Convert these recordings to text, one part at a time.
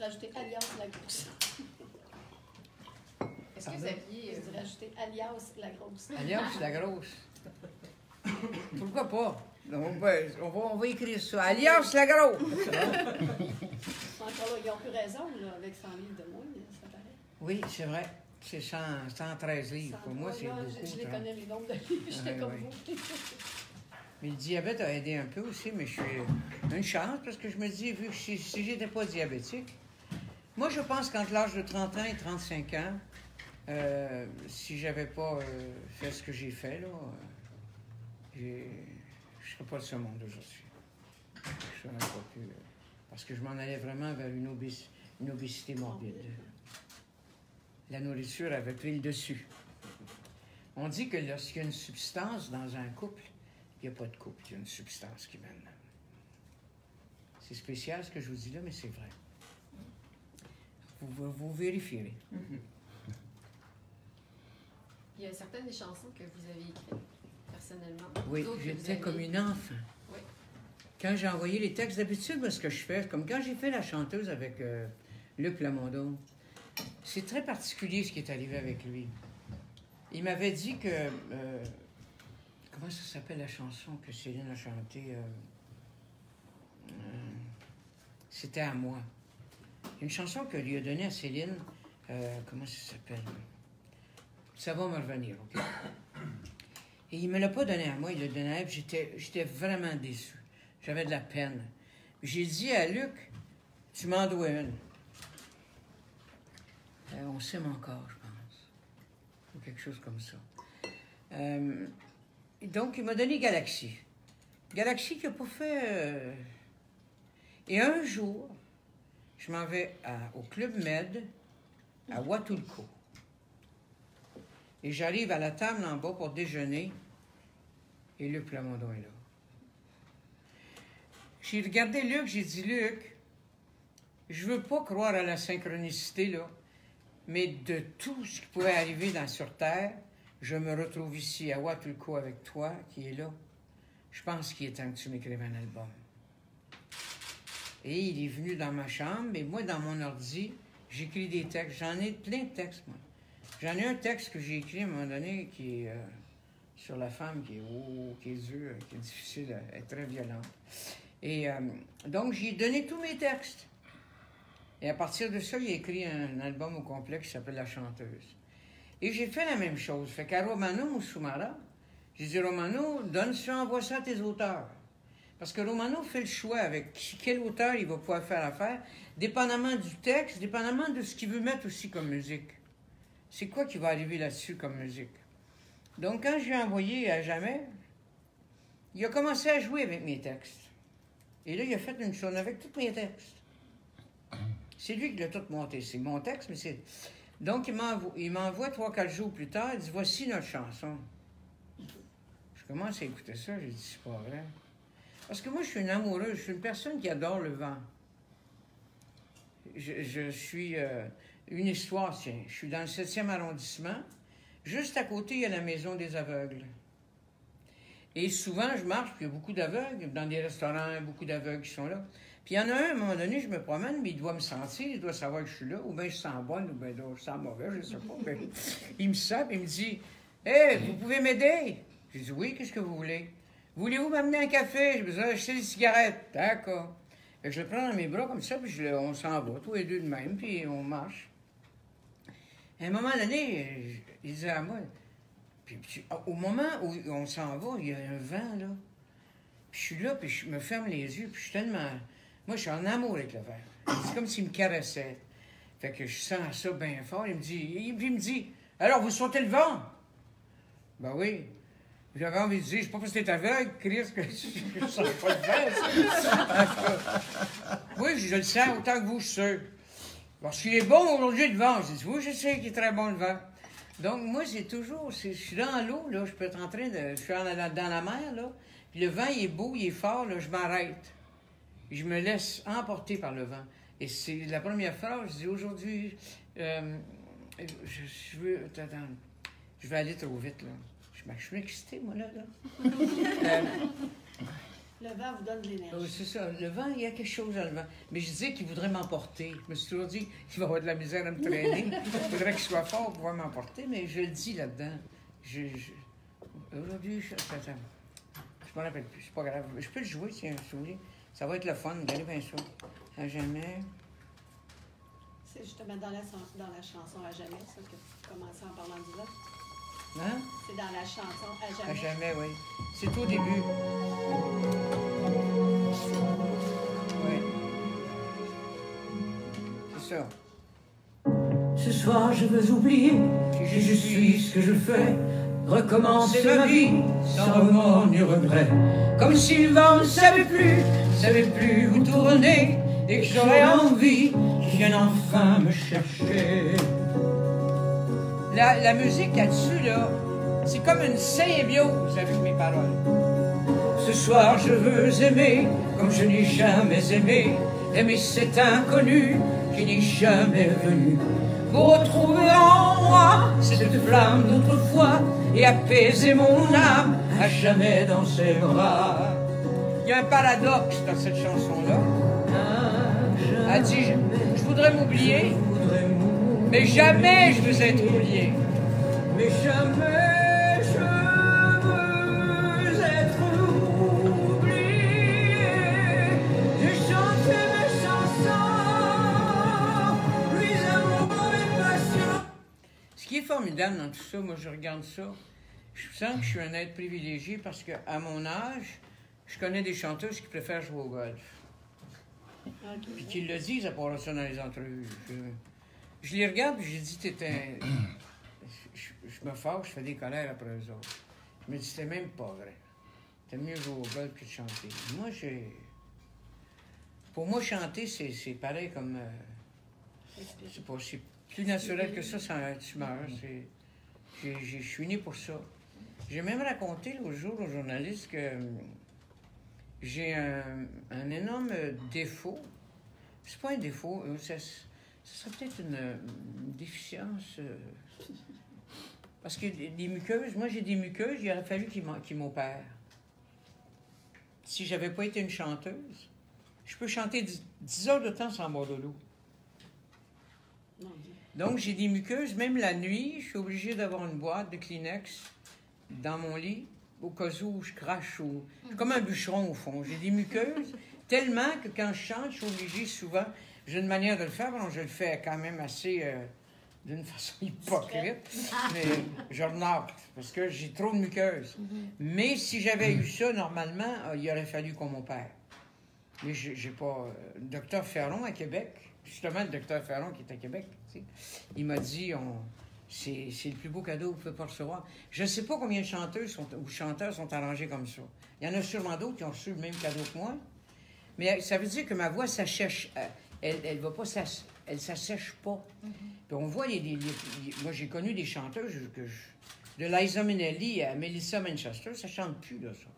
rajouter alias la grosse. Est-ce que vous aviez... Je dirais rajouter alias la grosse. Alias la grosse. Pourquoi pas? On va écrire ça. Alias la grosse. Encore là, ils n'ont plus raison, là, avec 100 livres de moins, ça paraît. Oui, c'est vrai. C'est 113 livres. Pour moi, c'est beaucoup. Je les connais, les nombres de livres, j'étais comme vous. Mais le diabète a aidé un peu aussi, mais je suis une chance parce que je me dis, vu que si j'étais pas diabétique, moi, je pense qu'entre l'âge de 30 ans et 35 ans, si j'avais pas fait ce que j'ai fait, là, je ne serais pas de ce monde aujourd'hui. Je serais pas pu... parce que je m'en allais vraiment vers une obésité morbide. La nourriture avait pris le dessus. On dit que lorsqu'il y a une substance dans un couple, il n'y a pas de couple, il y a une substance qui mène. C'est spécial ce que je vous dis là, mais c'est vrai. Vous vérifierez. Il y a certaines des chansons que vous avez écrites personnellement. Oui, j'étais comme une enfant. Oui. Quand j'ai envoyé les textes, d'habitude, moi, ce que je fais, comme quand j'ai fait La chanteuse avec Luc Plamondon, c'est très particulier ce qui est arrivé avec lui. Il m'avait dit que... comment ça s'appelle la chanson que Céline a chantée? C'était à moi. Une chanson que lui a donnée à Céline. Comment ça s'appelle? Ça va me revenir, OK? Et il ne me l'a pas donné à moi, il l'a donné à elle, puis j'étais vraiment déçu. J'avais de la peine. J'ai dit à Luc, tu m'en dois une. On s'aime encore, je pense. Ou quelque chose comme ça. Donc, il m'a donné Galaxy. Galaxy qui n'a pas fait... Et un jour, je m'en vais au Club Med, à Huatulco. Et j'arrive à la table en bas pour déjeuner, et Luc Plamondon est là. J'ai regardé Luc, j'ai dit, Luc, je veux pas croire à la synchronicité, là, mais de tout ce qui pouvait arriver sur Terre, je me retrouve ici à Huatulco avec toi, qui est là. Je pense qu'il est temps que tu m'écrives un album. Et il est venu dans ma chambre, et moi, dans mon ordi, j'écris des textes. J'en ai plein de textes, moi. J'en ai un texte que j'ai écrit à un moment donné qui est sur la femme qui est dure, qui est difficile, elle est très violente. Et donc, j'ai donné tous mes textes. Et à partir de ça, il a écrit un album au complet qui s'appelle La chanteuse. Et j'ai fait la même chose. Fait qu'à Romano Musumara, j'ai dit, Romano, donne ça, envoie ça à tes auteurs. Parce que Romano fait le choix avec quel auteur il va pouvoir faire affaire, dépendamment du texte, dépendamment de ce qu'il veut mettre aussi comme musique. C'est quoi qui va arriver là-dessus comme musique? Donc, quand je lui ai envoyé à Jamais, il a commencé à jouer avec mes textes. Et là, il a fait une chose avec tous mes textes. C'est lui qui l'a tout monté. C'est mon texte, mais c'est... Donc, il m'envoie 3-4 jours plus tard, il dit, voici notre chanson. Je commence à écouter ça, j'ai dit, c'est pas vrai. Parce que moi, je suis une amoureuse, je suis une personne qui adore le vent. Je suis... une histoire, tiens. Je suis dans le 7e arrondissement. Juste à côté, il y a la maison des aveugles. Et souvent, je marche, puis il y a beaucoup d'aveugles. Dans des restaurants, beaucoup d'aveugles qui sont là. Puis il y en a un, à un moment donné, je me promène, mais il doit me sentir, il doit savoir que je suis là. Ou bien je sens bonne, ou bien je sens mauvais, je ne sais pas. Mais il me sent, puis il me dit, « Hey, vous pouvez m'aider? » J'ai dit, « Oui, qu'est-ce que vous voulez? Voulez-vous m'amener un café? J'ai besoin d'acheter des cigarettes. » D'accord. Fait que je le prends dans mes bras comme ça, puis on s'en va, tous les deux de même, puis on marche. À un moment donné, il disait à moi, puis, au moment où on s'en va, il y a un vent, là. Puis je suis là, puis je me ferme les yeux, puis je suis tellement... Moi, je suis en amour avec le vent. C'est comme s'il me caressait. Fait que je sens ça bien fort. Il me dit, alors, vous sentez le vent? Ben oui. J'avais envie de dire, je sais pas parce que t'es aveugle, Chris, que je ne sens pas le vent. Oui, je le sens autant que vous, je suis sûr. Parce qu'il est bon aujourd'hui le vent. Je dis, oui, je sais qu'il est très bon le vent. Donc, moi, c'est toujours, je suis dans l'eau, là, je peux être en train de, je suis dans la mer, là, puis le vent, il est beau, il est fort, là, je m'arrête. Je me laisse emporter par le vent. Et c'est la première phrase, je dis, aujourd'hui, je veux, attends, je vais aller trop vite, là. Je suis excitée, moi, là. Le vent vous donne de l'énergie. Oui, c'est ça. Le vent, il y a quelque chose dans le vent. Mais je disais qu'il voudrait m'emporter. Je me suis toujours dit qu'il va avoir de la misère à me traîner. Il faudrait qu'il soit fort pour pouvoir m'emporter, mais je le dis là-dedans. Aujourd'hui, attends. Je m'en rappelle plus. C'est pas grave. Je peux le jouer, si un souvenir. Ça va être le fun. Regardez bien ça. À jamais. C'est justement dans la chanson À jamais, ça, que tu commençais en parlant du vent. Hein? C'est dans la chanson À À jamais. jamais, oui. C'est au début. Oui. C'est ça. Ce soir je veux oublier qui je suis, ce que je fais, recommencer ma vie sans remords ni regret. Comme si le vent ne savait plus où tourner, et que j'aurais envie qu'il vienne enfin me chercher. La musique là-dessus, là, c'est comme une symbiose avec mes paroles. Ce soir je veux aimer comme je n'ai jamais aimé, aimer cet inconnu qui n'est jamais venu, pour retrouver en moi cette flamme d'autrefois et apaiser mon âme à jamais dans ses bras. Il y a un paradoxe dans cette chanson-là. Elle dit, je voudrais m'oublier, mais jamais je veux être oublié. Mais jamais je veux être oublié. J'ai chanté mes chansons, puis amour et passion. Ce qui est formidable dans tout ça, moi je regarde ça, je sens que je suis un être privilégié parce qu'à mon âge, je connais des chanteuses qui préfèrent jouer au golf. OK. Puis qu'ils le disent à part ça dans les entrevues. Je les regarde et j'ai dit, t'étais... Je me fâche, je fais des colères après eux autres. Je me dis, c'était même pas vrai. T'aimes mieux jouer au golf que de chanter. Moi, pour moi, chanter, c'est pareil comme... c'est pas aussi plus naturel que ça, tu meurs. Je suis né pour ça. J'ai même raconté l'autre jour aux journalistes que j'ai un énorme défaut. C'est pas un défaut, ça serait peut-être une déficience. Parce que les muqueuses, moi j'ai des muqueuses, il aurait fallu qu'ils m'opèrent. Si j'avais pas été une chanteuse, je peux chanter 10 heures de temps sans boire de l'eau. Donc j'ai des muqueuses, même la nuit, je suis obligée d'avoir une boîte de Kleenex dans mon lit, au cas où je crache. Je suis comme un bûcheron au fond. J'ai des muqueuses, tellement que quand je chante, je suis obligée souvent, j'ai une manière de le faire, bon, je le fais quand même assez... d'une façon hypocrite, mais je renarde parce que j'ai trop de muqueuses. Mais si j'avais eu ça, normalement, il aurait fallu qu'on m'opère. Mais j'ai pas... Docteur Ferron à Québec, justement le docteur Ferron qui est à Québec, tu sais, il m'a dit, c'est le plus beau cadeau que vous pouvez pas recevoir. Je ne sais pas combien de chanteuses ou chanteurs sont arrangés comme ça. Il y en a sûrement d'autres qui ont reçu le même cadeau que moi, mais ça veut dire que ma voix s'assèche. Elle va pas elle s'assèche pas. Puis on voit, moi j'ai connu des chanteuses, de Liza Minnelli à Melissa Manchester, ça chante plus, là, ça.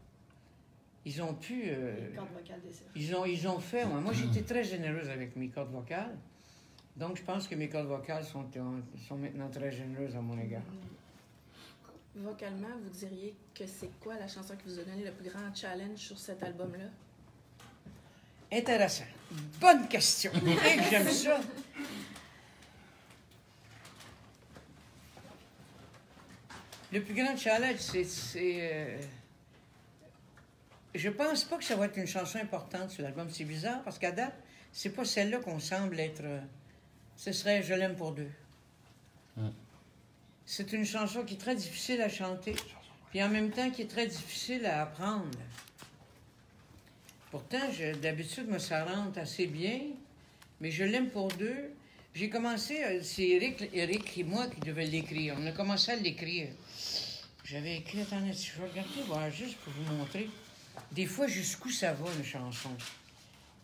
Ils ont pu... Les cordes vocales desserrées. ils ont fait... Moi, j'étais très généreuse avec mes cordes vocales. Donc, je pense que mes cordes vocales sont maintenant très généreuses à mon égard. Vocalement, vous diriez que c'est quoi la chanson qui vous a donné le plus grand challenge sur cet album-là? Intéressant. Bonne question. Et que j'aime ça. Le plus grand challenge, c'est je pense pas que ça va être une chanson importante sur l'album. C'est bizarre, parce qu'à date, c'est pas celle-là qu'on semble être... ce serait « Je l'aime pour deux ». C'est une chanson qui est très difficile à chanter, puis en même temps qui est très difficile à apprendre. Pourtant, d'habitude, moi, ça rentre assez bien, mais « Je l'aime pour deux ». J'ai commencé, c'est Eric et moi qui devaient l'écrire. On a commencé à l'écrire. J'avais écrit, attendez, je vais regarder, voilà, juste pour vous montrer. Des fois, jusqu'où ça va, une chanson.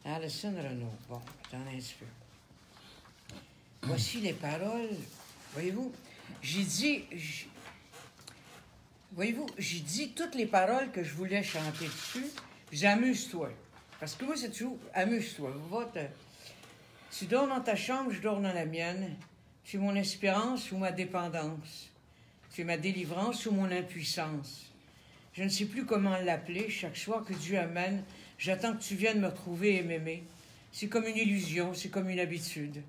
Alison Renaud. Bon, attendez un petit peu. Voici les paroles. Voyez-vous, j'ai dit toutes les paroles que je voulais chanter dessus. Amuse-toi. Parce que moi, c'est toujours amuse-toi. Tu dors dans ta chambre, je dors dans la mienne. Tu es mon espérance ou ma dépendance. Tu es ma délivrance ou mon impuissance. Je ne sais plus comment l'appeler. Chaque soir que Dieu amène, j'attends que tu viennes me retrouver et m'aimer. C'est comme une illusion, c'est comme une habitude.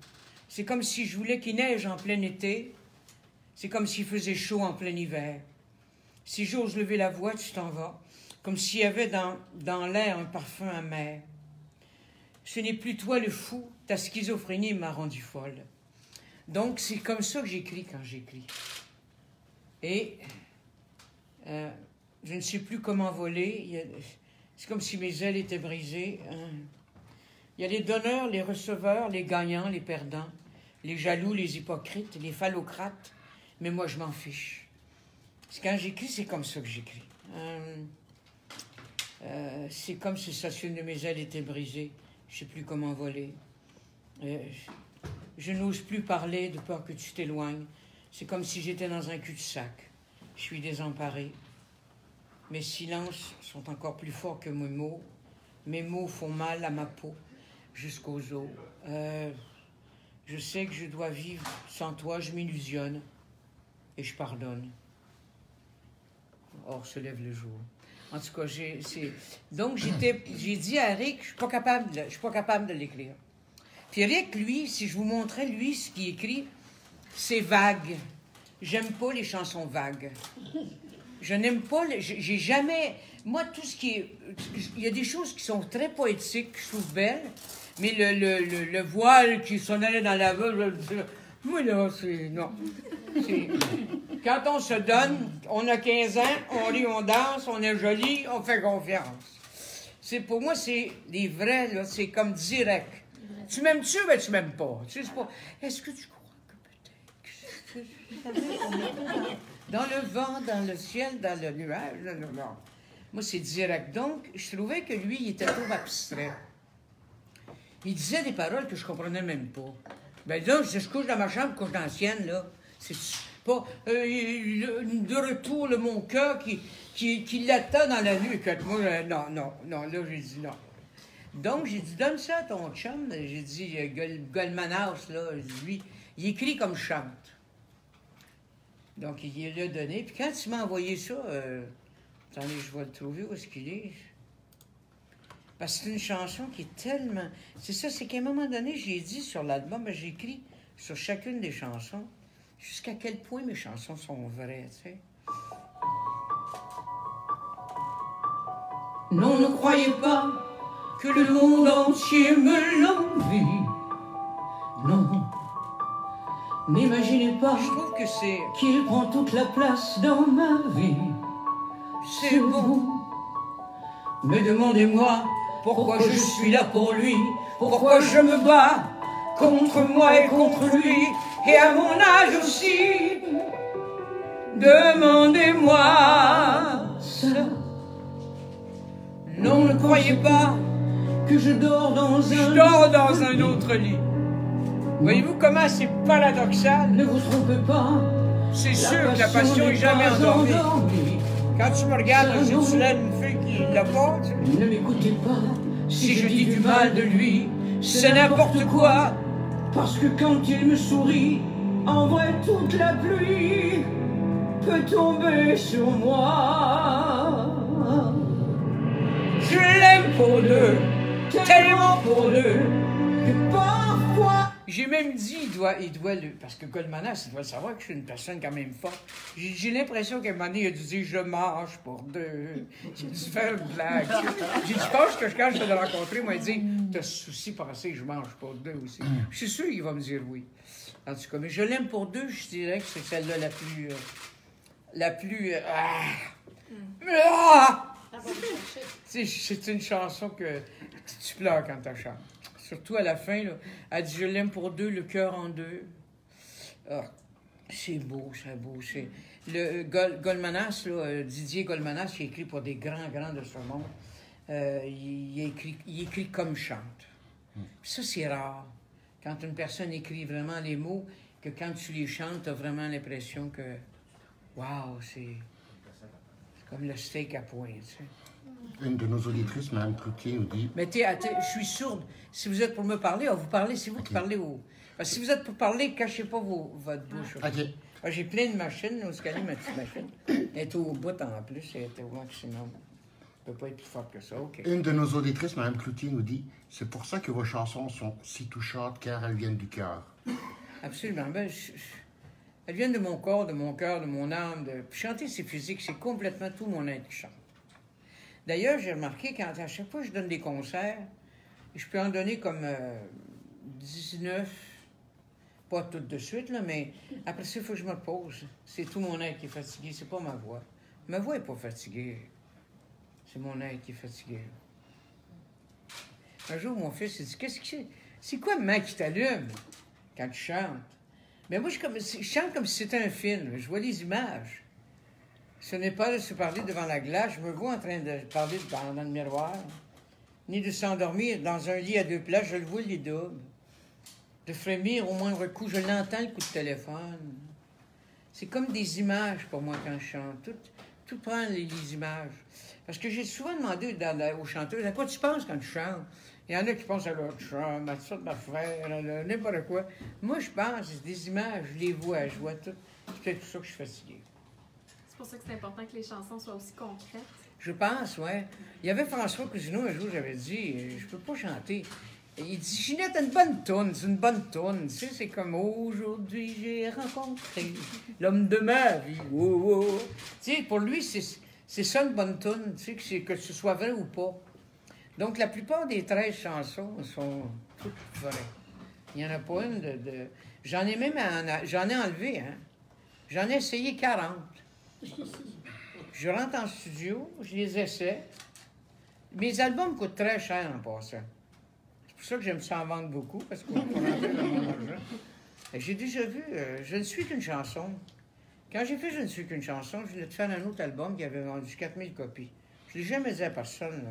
C'est comme si je voulais qu'il neige en plein été. C'est comme s'il faisait chaud en plein hiver. Si j'ose lever la voix, tu t'en vas. Comme s'il y avait dans l'air un parfum amer. Ce n'est plus toi le fou, ta schizophrénie m'a rendu folle. Donc, c'est comme ça que j'écris quand j'écris. Et je ne sais plus comment voler. C'est comme si mes ailes étaient brisées. Il y a les donneurs, les receveurs, les gagnants, les perdants, les jaloux, les hypocrites, les phallocrates. Mais moi, je m'en fiche. Quand j'écris, c'est comme ça que j'écris. C'est comme si une de mes ailes était brisée. Je ne sais plus comment voler. Je n'ose plus parler de peur que tu t'éloignes. C'est comme si j'étais dans un cul-de-sac. Je suis désemparée. Mes silences sont encore plus forts que mes mots. Mes mots font mal à ma peau, jusqu'aux os. Je sais que je dois vivre sans toi, je m'illusionne et je pardonne. Or se lève le jour. En tout cas, j'ai dit à Eric, je suis pas capable de l'écrire. Puis Eric, lui, si je vous montrais, lui, ce qu'il écrit, c'est vague. J'aime pas les chansons vagues. Je n'aime pas, j'ai jamais... Moi, tout ce qui est... Il y a des choses qui sont très poétiques, que je trouve belles, mais le voile qui s'en allait dans la veuve, moi, là, c'est... Non. Quand on se donne, on a 15 ans, on rit, on danse, on est joli, on fait confiance. Pour moi, c'est des vrais, là, c'est comme direct. Tu m'aimes-tu, mais tu m'aimes pas. Tu sais, c'est pas... Est-ce que tu crois que peut-être... Dans le vent, dans le ciel, dans le nuage, non. Moi, c'est direct. Donc, je trouvais que lui, il était trop abstrait. Il disait des paroles que je comprenais même pas. Ben là, je couche dans ma chambre, couche dans la sienne, là. C'est pas... de retour, mon cœur qui l'attend dans la nuit. Écoute, moi, non, là, j'ai dit non. Donc, j'ai dit, donne ça à ton chum. J'ai dit, Goldmanas, là, lui, il écrit comme chante. Donc, il l'a donné. Puis quand il m'a envoyé ça, attendez, je vais le trouver, où est-ce qu'il est? Parce que c'est une chanson qui est tellement... C'est ça, c'est qu'à un moment donné, j'ai dit sur l'album, j'écris sur chacune des chansons, jusqu'à quel point mes chansons sont vraies, tu sais. Non, ne croyez pas que le monde entier me l'envie. Non, n'imaginez pas Je trouve que c'est... qu'il prend toute la place dans ma vie. C'est beau. Mais demandez-moi pourquoi je suis là pour lui, pourquoi je me bats contre moi et contre lui, et à mon âge aussi. Demandez-moi ça. Non, ne croyez pas que je dors dans un autre lit. Voyez-vous comment c'est paradoxal? Ne vous trompez pas. C'est sûr que la passion n'est jamais endormie. Quand tu me regardes, tu l'as une fille qui l'a pas. Ne m'écoutez pas. Si je dis du mal de lui, c'est n'importe quoi. Parce que quand il me sourit, en vrai toute la pluie peut tomber sur moi. Je l'aime pour deux, tellement pour deux, que parfois... J'ai même dit, il doit parce que Goldmanas, il doit savoir que je suis une personne quand même forte. J'ai l'impression qu'à un moment donné, il a dû dire « je mange pour deux ». J'ai dû faire une blague. J'ai dit « je pense que quand je vais le rencontrer, moi, il dit « t'as souci pensé que je mange pour deux aussi ». Je suis sûr qu'il va me dire oui. En tout cas, mais je l'aime pour deux, je dirais que c'est celle-là la plus... C'est une chanson que tu pleures quand tu chantes. Surtout à la fin, là, elle dit « je l'aime pour deux, le cœur en deux ». Ah, c'est beau, c'est beau. Le Goldmanas, là, Didier Goldmanas, il écrit pour des grands de ce monde. Il écrit comme chante. Ça, c'est rare. Quand une personne écrit vraiment les mots, que quand tu les chantes, tu as vraiment l'impression que, waouh, c'est comme le steak à point, tu sais. Une de nos auditrices, Mme Cloutier, nous dit... Mais je suis sourde. Si vous êtes pour me parler, vous parlez, c'est vous qui parlez au... Parce que si vous êtes pour parler, cachez pas votre bouche. OK. J'ai plein de machines, où est ma petite machine. Elle est au bout en plus, elle est au maximum. Ça ne peut pas être plus fort que ça, OK. Une de nos auditrices, Mme Cloutier, nous dit « C'est pour ça que vos chansons sont si touchantes, car elles viennent du cœur. » Absolument. Ben, elles viennent de mon corps, de mon cœur, de mon âme. Puis chanter, c'est physique, c'est complètement tout mon être qui chante. D'ailleurs, j'ai remarqué qu'à chaque fois que je donne des concerts, je peux en donner comme 19, pas toutes de suite, là, mais après ça, il faut que je me repose. C'est tout mon être qui est fatigué, c'est pas ma voix. Ma voix n'est pas fatiguée. C'est mon être qui est fatigué. Un jour, mon fils, il dit, qu'est-ce que c'est? C'est quoi, maman, qui t'allume quand tu chantes? Mais moi, je chante comme si c'était un film. Je vois les images. Ce n'est pas de se parler devant la glace. Je me vois en train de parler dans le miroir. Ni de s'endormir dans un lit à deux places. Je le vois, les doubles. De frémir au moindre coup. Je l'entends, le coup de téléphone. C'est comme des images pour moi quand je chante. Tout prend les images. parce que j'ai souvent demandé aux chanteuses, à quoi tu penses quand tu chantes? Il y en a qui pensent à leur chum, à ça de ma frère, n'importe quoi. Moi, je pense, c'est des images, je les vois, je vois tout. C'est peut-être pour ça que je suis fatigué. C'est pour ça que c'est important que les chansons soient aussi concrètes. Je pense, oui. Il y avait François Cousineau, un jour, j'avais dit, je peux pas chanter. Et il dit, Ginette, t'as une bonne toune, c'est une bonne toune. Tu sais, c'est comme aujourd'hui, j'ai rencontré l'homme de ma vie. Oh, oh. Tu sais, pour lui, c'est ça une bonne toune, tu sais, que ce soit vrai ou pas. Donc, la plupart des 13 chansons sont toutes vraies. Il n'y en a pas une de... J'en ai même j'en ai enlevé, hein. J'en ai essayé 40. Je rentre en studio, je les essaie. Mes albums coûtent très cher en passant. C'est pour ça que j'aime ça en vendre beaucoup, parce qu'on peut rentrer dans mon argent. Et j'ai déjà vu Je ne suis qu'une chanson. Quand j'ai fait Je ne suis qu'une chanson, je venais de faire un autre album qui avait vendu 4000 copies. Je ne l'ai jamais dit à personne, là.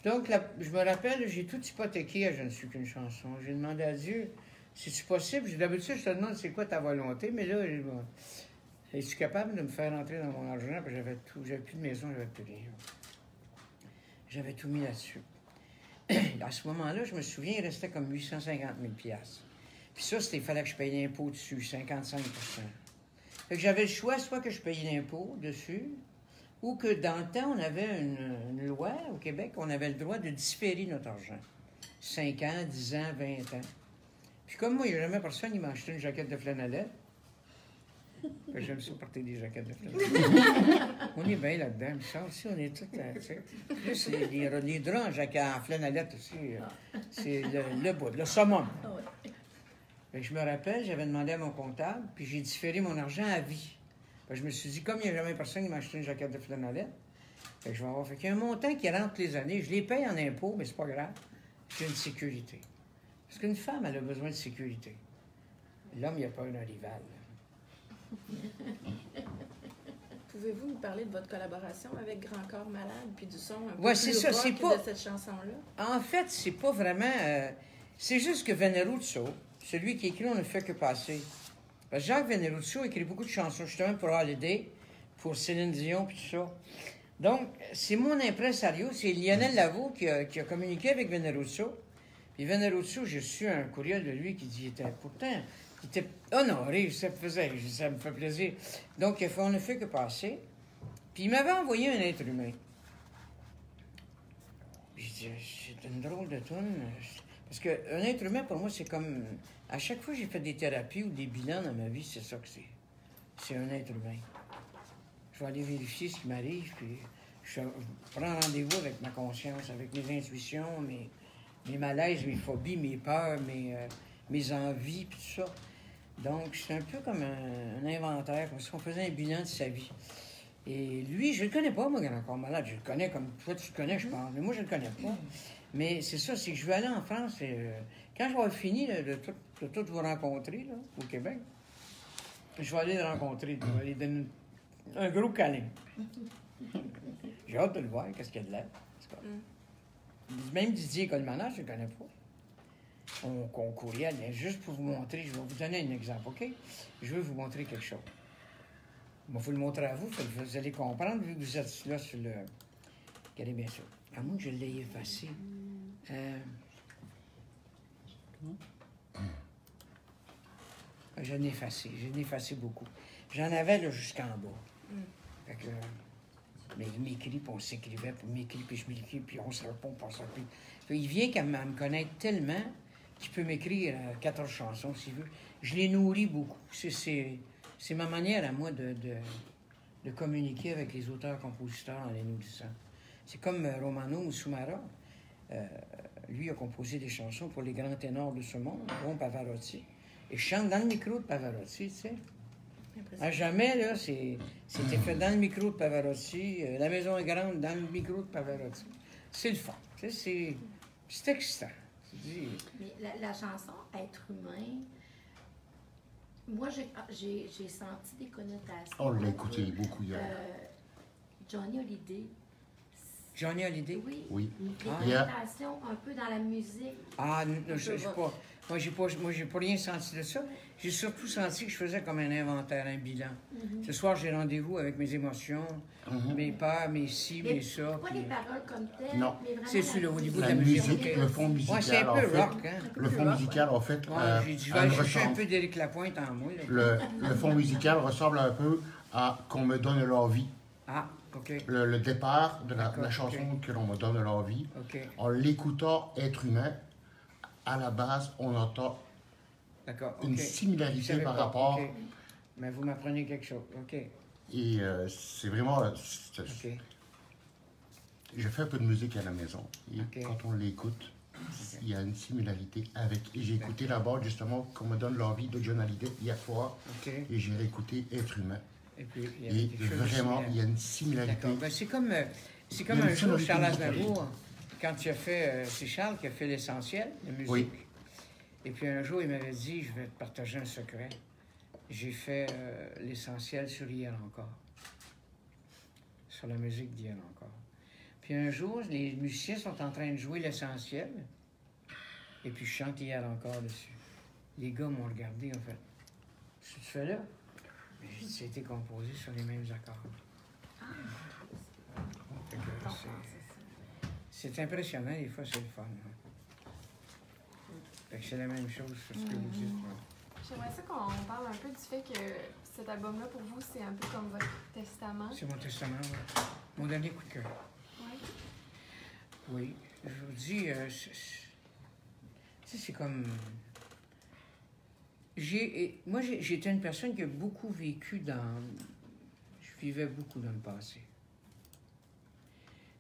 Donc, je me rappelle, j'ai tout hypothéqué à Je ne suis qu'une chanson. J'ai demandé à Dieu, si c'est possible, d'habitude, je te demande c'est quoi ta volonté, mais là, es-tu capable de me faire entrer dans mon argent? Parce que j'avais plus de maison, j'avais plus rien. J'avais tout mis là-dessus. À ce moment-là, je me souviens, il restait comme 850 000 $. Puis ça, il fallait que je paye l'impôt dessus, 55 %. Fait que j'avais le choix, soit que je payais l'impôt dessus, ou que dans le temps, on avait une loi au Québec, on avait le droit de différer notre argent. 5 ans, 10 ans, 20 ans. Puis comme moi, il n'y a jamais personne qui m'a acheté une jaquette de flanellette. J'aime ça porter des jaquettes de flanellette. On est bien là-dedans. Ça aussi, on est tous... Tu sais. Plus les draps en jaquette, en flanellette aussi, c'est le bout, le summum. Je me rappelle, j'avais demandé à mon comptable, puis j'ai différé mon argent à vie. Je me suis dit, comme il n'y a jamais personne qui m'a acheté une jaquette de flanellette, je vais avoir fait qu'il y a un montant qui rentre les années. Je les paye en impôts, mais c'est pas grave. J'ai une sécurité. Parce qu'une femme, elle a besoin de sécurité. L'homme, il a peur d'un rival. Pouvez-vous nous parler de votre collaboration avec Grand Corps Malade, puis du son un peu Ouais, plus c'est ça, c'est pas... de cette chanson-là? En fait, c'est pas vraiment... c'est juste que Veneruzzo, celui qui écrit On ne fait que passer. Parce que Jacques Veneruzzo écrit beaucoup de chansons, justement, pour Holiday, pour Céline Dion, puis tout ça. Donc, c'est mon impresario, c'est Lionel Lavaux qui a communiqué avec Veneruzzo. Puis Veneruzzo, j'ai reçu un courriel de lui qui dit, il était honoré, ça me fait plaisir. Donc, il a fait On ne fait que passer. Puis il m'avait envoyé un être humain. J'ai dit, c'est une drôle de toune. Parce qu'un être humain, pour moi, c'est comme... À chaque fois que j'ai fait des thérapies ou des bilans dans ma vie, c'est ça que c'est. C'est un être humain. Je vais aller vérifier ce qui m'arrive, puis je prends rendez-vous avec ma conscience, avec mes intuitions, mes malaises, mes phobies, mes peurs, mes envies, puis tout ça. Donc, c'est un peu comme un inventaire, comme si on faisait un bilan de sa vie. Et lui, je le connais pas, moi, Grand Corps Malade. Je le connais comme toi, tu le connais, je pense. Mais moi, je le connais pas. Mais c'est ça, c'est que je vais aller en France et... Quand je vais avoir fini de tout vous rencontrer, là, au Québec, je vais aller le rencontrer, je vais aller donner un gros câlin. J'ai hâte de le voir, qu'est-ce qu'il y a de l'air. Même Didier Colmanage, je ne le connais pas. On courriel, juste pour vous montrer, je vais vous donner un exemple, OK? Je veux vous montrer quelque chose. Il va vous le montrer à vous, vous allez comprendre, vu que vous êtes là sur le... Regardez bien ça. À moins que je l'ai effacé. Je l'ai effacé beaucoup. J'en avais là jusqu'en bas. Fait que, mais il m'écrit, puis on s'écrivait, puis il m'écrit, puis je m'écris, puis on se répond, puis on se répond. Il vient qu'à me connaître tellement qu'il peut m'écrire 14 chansons s'il veut. Je les nourris beaucoup. C'est ma manière à moi de communiquer avec les auteurs-compositeurs en les nourrissant. C'est comme Romano Musumara. Lui a composé des chansons pour les grands ténors de ce monde, dont Pavarotti. Et je chante dans le micro de Pavarotti, tu sais. À jamais, là, c'était fait dans le micro de Pavarotti. La maison est grande dans le micro de Pavarotti. C'est le fun. Tu sais, c'est excitant. Mais la chanson « Être humain », moi, j'ai senti des connotations. On l'a écouté beaucoup hier. Johnny Hallyday. Johnny Hallyday? Oui. Oui. Des connotations un peu dans la musique. Ah, non, moi, j'ai pas rien senti de ça. J'ai surtout senti que je faisais comme un inventaire, un bilan. Ce soir, j'ai rendez-vous avec mes émotions, mes peurs, mes ci, mes ça. Pas des paroles comme telles, non. mais vraiment... C'est sur au niveau de la la musique. musique, le fond musical. Ouais, c'est un peu rock, hein? Le fond musical, en fait, j'ai dit, je vais aller chercher un peu d'Éric Lapointe en moi. Là. Le fond musical ressemble un peu à Qu'on me donne leur vie. Ah, OK. Le départ de la chanson que l'on me donne leur vie. OK. En l'écoutant être humain, à la base, on entend une similarité par rapport. Okay. Mais vous m'apprenez quelque chose. OK. Et c'est vraiment. Je fais un peu de musique à la maison. Et quand on l'écoute, il y a une similarité avec. Et j'ai écouté d'abord, justement, Qu'on me donne l'envie de John Hallyday hier soir. Et j'ai réécouté Être humain. Et puis, vraiment, il y a une similarité. Ben, c'est comme un jour, Charles Aznavour, quand il a fait. C'est Charles qui a fait l'essentiel, la musique. Oui. Et puis un jour, il m'avait dit, je vais te partager un secret. J'ai fait l'essentiel sur Hier encore. Sur la musique d'Hier encore. Puis un jour, les musiciens sont en train de jouer l'essentiel. Et puis je chante Hier encore dessus. Les gars m'ont regardé, en fait. Ce que tu fais là? Mais j'ai dit, c'était composé sur les mêmes accords. C'est impressionnant, des fois, c'est le fun. Fait que c'est la même chose sur ce que vous dites. J'aimerais ça qu'on parle un peu du fait que cet album-là, pour vous, c'est un peu comme votre testament. C'est mon testament, oui. Mon dernier coup de cœur. Oui. Oui. Je vous dis, tu sais, c'est comme... Moi, j'étais une personne qui a beaucoup vécu dans... Je vivais beaucoup dans le passé.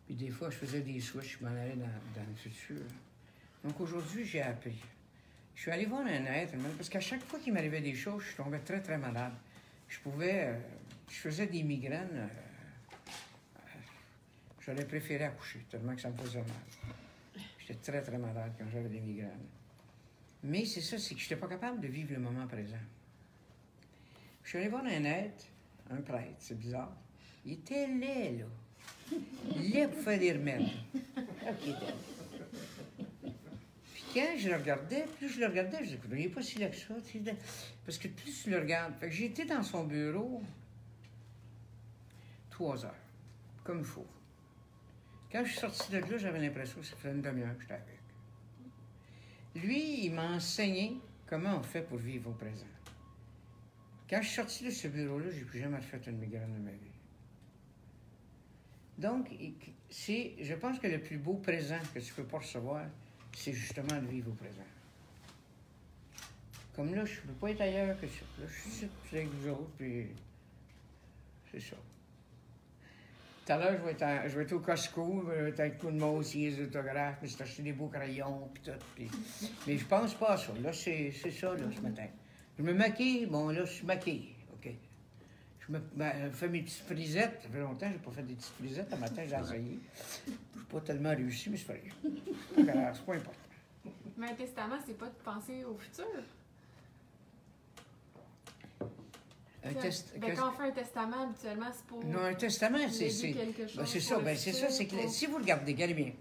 Puis des fois, je faisais des switches, je m'en allais dans le futur. Donc aujourd'hui, j'ai appris. Je suis allé voir un être, parce qu'à chaque fois qu'il m'arrivait des choses, je tombais très, très malade. Je faisais des migraines. J'aurais préféré accoucher, tellement que ça me faisait mal. J'étais très, très malade quand j'avais des migraines. Mais c'est ça, c'est que je n'étais pas capable de vivre le moment présent. Je suis allé voir un être, un prêtre, c'est bizarre. Il était laid, là. Laid pour faire des remèdes. Quand je le regardais, je disais, il n'est pas si laid que ça. Parce que plus tu le regardes. Fait que j'ai été dans son bureau 3 heures, comme il faut. Quand je suis sorti de là, j'avais l'impression que ça faisait une demi-heure que j'étais avec. Lui, il m'a enseigné comment on fait pour vivre au présent. Quand je suis sorti de ce bureau-là, j'ai plus jamais fait une migraine de ma vie. Donc, je pense que le plus beau présent que tu peux pas recevoir, c'est justement de vivre au présent. Comme là, je ne peux pas être ailleurs que ça. Là, je suis ici avec vous autres, puis c'est ça. Tout à l'heure, je vais être au Costco, je vais être avec tout le monde aussi, les autographes, mais c'est acheter des beaux crayons, puis tout. Puis... Mais je pense pas à ça. Là, c'est ça, là, ce matin. Je me maquille, bon, là, je suis maquillée, OK. Je fais mes petites frisettes. Ça fait longtemps que je n'ai pas fait des petites frisettes. Le matin, j'ai essayé. Je n'ai pas tellement réussi, mais c'est pas grave. C'est pas important. Mais un testament, c'est pas de penser au futur. Quand on fait un testament, habituellement, c'est pour... Non, un testament, c'est ça. Ben, c'est ça, c'est que si vous regardez, regardez bien,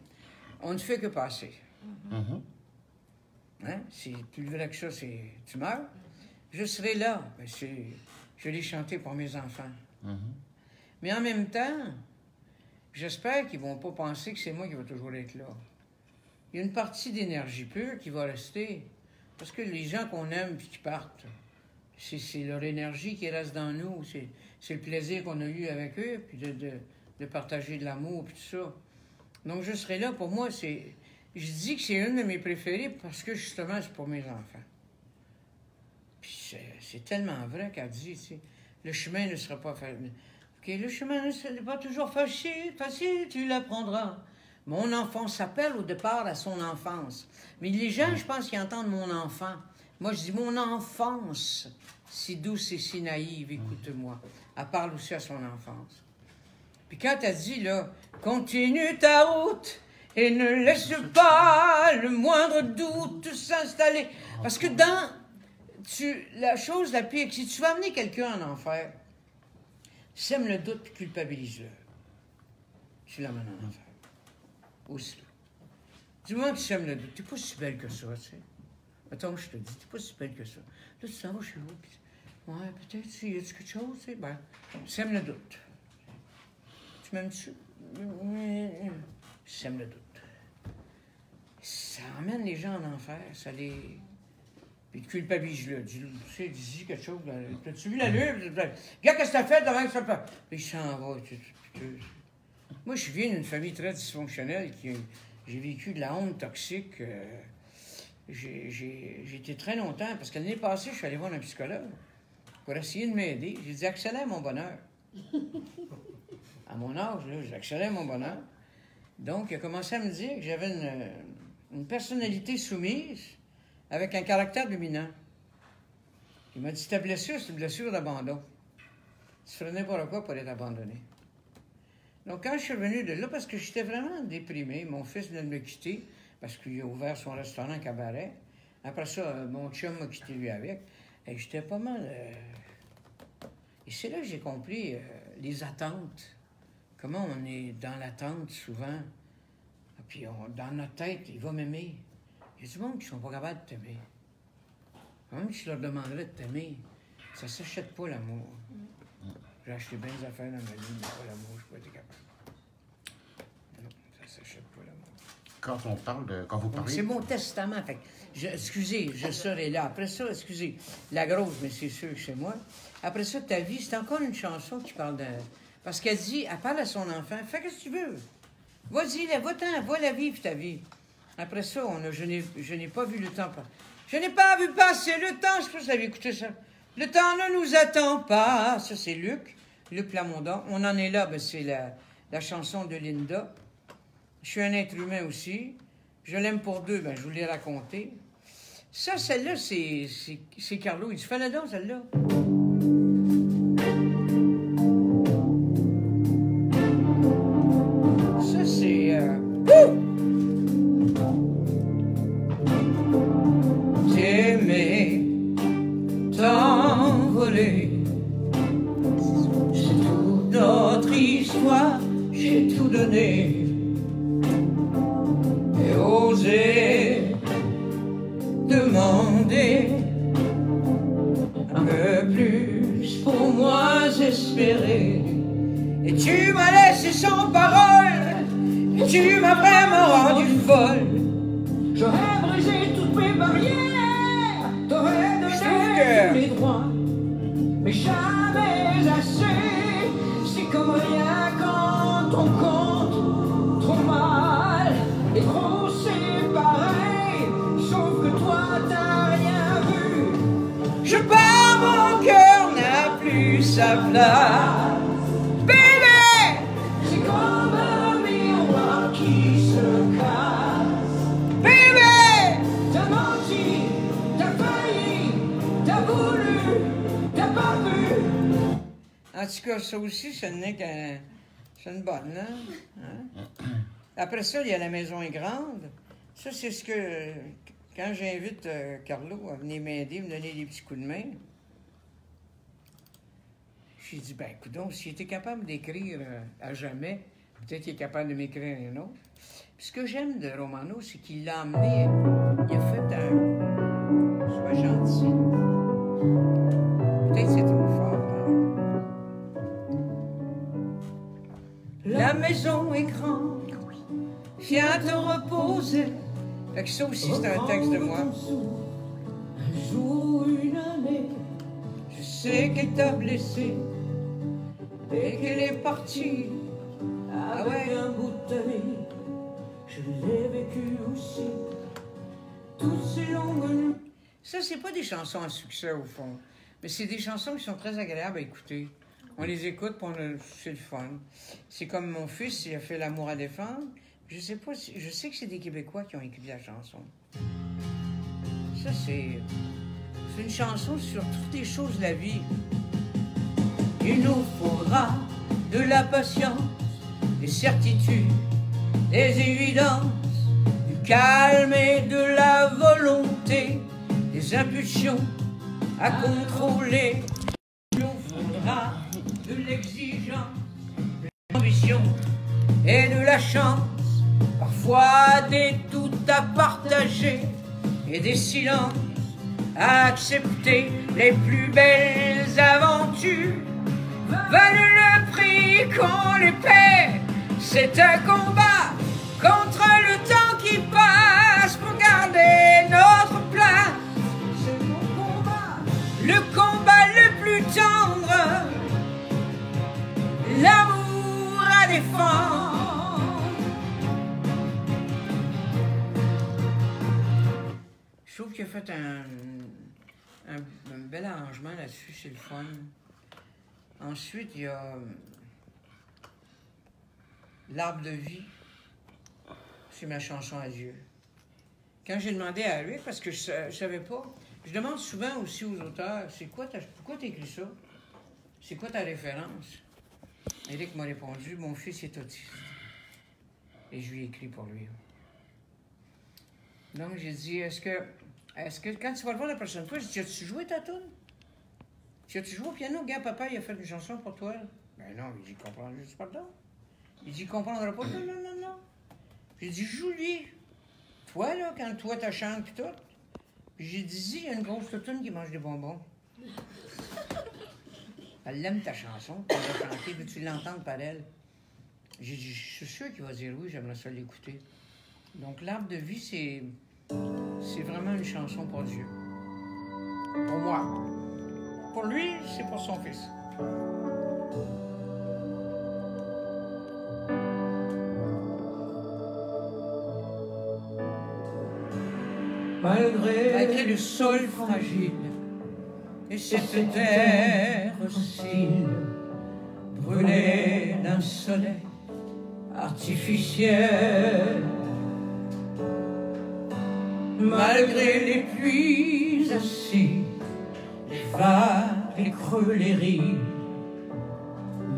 on ne fait que passer. Hein? C'est plus vrai que ça, c'est tu meurs. Je serai là. Ben, je l'ai chanté pour mes enfants. Mais en même temps, j'espère qu'ils ne vont pas penser que c'est moi qui vais toujours être là. Il y a une partie d'énergie pure qui va rester. Parce que les gens qu'on aime puis qui partent, c'est leur énergie qui reste dans nous. C'est le plaisir qu'on a eu avec eux, puis de partager de l'amour, puis tout ça. Donc, je serai là. Pour moi, je dis que c'est une de mes préférées parce que, justement, c'est pour mes enfants. Puis c'est tellement vrai qu'elle dit, tu sais, le chemin ne sera pas facile. OK, le chemin ne sera pas toujours facile, tu l'apprendras. Mon enfant s'appelle au départ à son enfance. Mais les gens, je pense qu'ils entendent mon enfant. Moi, je dis mon enfance, si douce et si naïve, écoute-moi. Elle parle aussi à son enfance. Puis quand elle dit, là, continue ta route et ne laisse pas le moindre doute s'installer. Parce que la chose la pire, si tu vas amener quelqu'un en enfer, sème le doute et culpabilise-le. Tu l'amènes en enfer. Aussi. Dis-moi que tu sèmes le doute. T'es pas si belle que ça, tu sais. Attends, je te dis, t'es pas si belle que ça. Là, tu t'en vas chez vous, puis ouais, peut-être, y a-tu quelque chose, tu sais? Ben, sème le doute. Tu m'aimes-tu? Sème le doute. Ça emmène les gens en enfer, ça les... Puis culpabilise-le. Tu sais, dis quelque chose. T'as-tu vu la lune? Regarde, qu'est-ce que t'as fait avant que ça peut... Puis il s'en va. Moi, je viens d'une famille très dysfonctionnelle. J'ai vécu de la honte toxique. J'ai été très longtemps, parce que l'année passée, je suis allé voir un psychologue pour essayer de m'aider. J'ai dit, accélère mon bonheur. À mon âge, là, j'accélère mon bonheur. Donc, il a commencé à me dire que j'avais une personnalité soumise avec un caractère dominant. Il m'a dit, ta blessure, c'est une blessure d'abandon. Tu ferais n'importe quoi pour être abandonné. Donc, quand je suis revenu de là, parce que j'étais vraiment déprimé, mon fils venait de me quitter, parce qu'il a ouvert son restaurant cabaret. Après ça, mon chum m'a quitté lui avec. Et j'étais pas mal... Et c'est là que j'ai compris les attentes. Comment on est dans l'attente souvent. Puis dans notre tête, il va m'aimer. Il y a du monde qui ne sont pas capables de t'aimer. Même si je leur demanderais de t'aimer, ça ne s'achète pas l'amour. J'ai acheté bien des affaires dans ma vie, mais pas l'amour, je n'ai pas été capable. Non, ça ne s'achète pas l'amour. Quand vous parlez... C'est mon testament. Fait excusez, je serai là. Après ça, excusez, la grosse, mais c'est sûr que c'est moi. Après ça, ta vie, c'est encore une chanson qui parle de... Parce qu'elle dit, elle parle à son enfant, fais ce que tu veux. Vas-y, va-t'en, va la vivre ta vie. Après ça, je n'ai pas vu le temps. Je n'ai pas vu passer le temps. Je sais pas si vous avez écouté ça. Le temps ne nous attend pas. Ça, c'est Luc Plamondon. On en est là, ben, c'est la chanson de Linda. Je suis un être humain aussi. Je l'aime pour deux, ben, je vous l'ai raconté. Ça, celle-là, c'est Carlo. Il dit, fais-la donc, celle-là. Ça, c'est... T'aimer, t'envoler, c'est toute notre histoire, j'ai tout donné. Et oser demander un peu plus pour moi espérer. Et tu m'as laissé sans parole, et tu m'as vraiment rendu folle. J'aurais brisé toutes mes barrières, t'aurais donné tous mes droits, mais jamais assez. C'est comme rien quand on compte trop mal et trop c'est pareil, sauf que toi t'as rien vu. Je pars, mon cœur n'a plus sa place. Bébé, c'est comme un miroir qui se casse. Bébé, t'as menti, t'as failli, t'as voulu, t'as pas vu. En tout cas, ça aussi, ce n'est qu'un... C'est une bonne, hein? Après ça, il y a La maison est grande. Ça, c'est ce que... Quand j'invite Carlo à venir m'aider, me donner des petits coups de main, j'ai dit, ben, écoute, s'il était capable d'écrire à jamais, peut-être qu'il est capable de m'écrire un autre. Puis ce que j'aime de Romano, c'est qu'il l'a amené, il a fait un... Sois gentil. Peut-être c'est trop fort, hein? rosée. Fait que ça aussi, c'est un texte de moi. Un jour ou une année, je sais qu'elle t'a blessé et qu'elle est partie avec un bout de vie. Je l'ai vécu aussi, toutes ces longues nuits. Ça, c'est pas des chansons à succès, au fond. Mais c'est des chansons qui sont très agréables à écouter. On les écoute, puis c'est le fun. C'est comme mon fils, il a fait L'amour à défendre. Je sais pas, je sais que c'est des Québécois qui ont écrit la chanson. Ça, c'est une chanson sur toutes les choses de la vie. Il nous faudra de la patience, des certitudes, des évidences, du calme et de la volonté, des impulsions à contrôler. Il nous faudra de l'exigence, de l'ambition et de la chance, parfois des doutes à partager et des silences à accepter. Les plus belles aventures valent le prix qu'on les paie. C'est un combat contre le temps qui passe pour garder notre place. C'est mon combat, le combat le plus tendre, l'amour à défendre. Je trouve qu'il a fait un bel arrangement là-dessus, c'est le fun. Ensuite, il y a L'Arbre de vie. C'est ma chanson à Dieu. Quand j'ai demandé à lui, parce que je savais pas, je demande souvent aussi aux auteurs, pourquoi tu écris ça? C'est quoi ta référence? Éric m'a répondu, mon fils est autiste. Et je lui ai écrit pour lui. Donc j'ai dit, est-ce que quand tu vas le voir la prochaine fois, j'ai dit, as-tu joué ta toune? As-tu joué au piano? Gars, papa, il a fait une chanson pour toi. Ben non, il dit, comprends juste pas dedans. Il dit, il comprendra pas. Non. J'ai dit, joue-lui. Toi, là, quand toi, t'as chanté pis tout. Puis j'ai dit, il y a une grosse toune qui mange des bonbons. Elle aime ta chanson, tu vas chanter, veux-tu l'entendre par elle? J'ai dit, je suis sûr qu'il va dire oui, j'aimerais ça l'écouter. Donc, L'Arbre de vie, c'est vraiment une chanson pour Dieu. Pour moi. Pour lui, c'est pour son fils. Malgré le sol fragile et cette terre hostile, brûlée d'un soleil artificiel, malgré les pluies acides, les vagues, les creux, les rives,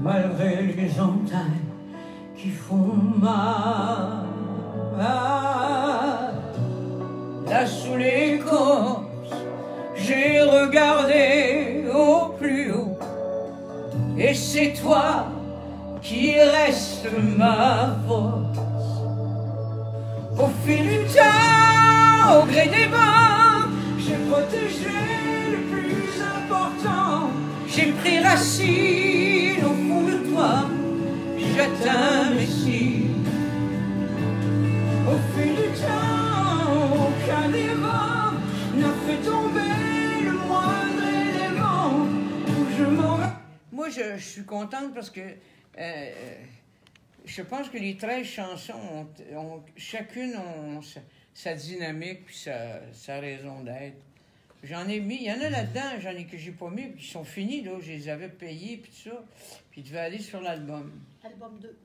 malgré les entailles qui font mal. Là sous l'écorce, j'ai regardé au plus haut, et c'est toi qui reste ma force. Au fil du temps, au gré des vents, j'ai protégé le plus important. J'ai pris racine au fond de toi, j'atteins mes cibles. Au fil du temps, aucun des vents n'a fait tomber le moindre élément où je m'en... Moi, je suis contente parce que je pense que les 13 chansons chacune ont sa dynamique puis sa raison d'être. J'en ai mis, il y en a là-dedans, que j'ai pas mis, puis qui sont finis, là, je les avais payés, puis tout ça, puis ils devaient aller sur l'album. Album 2.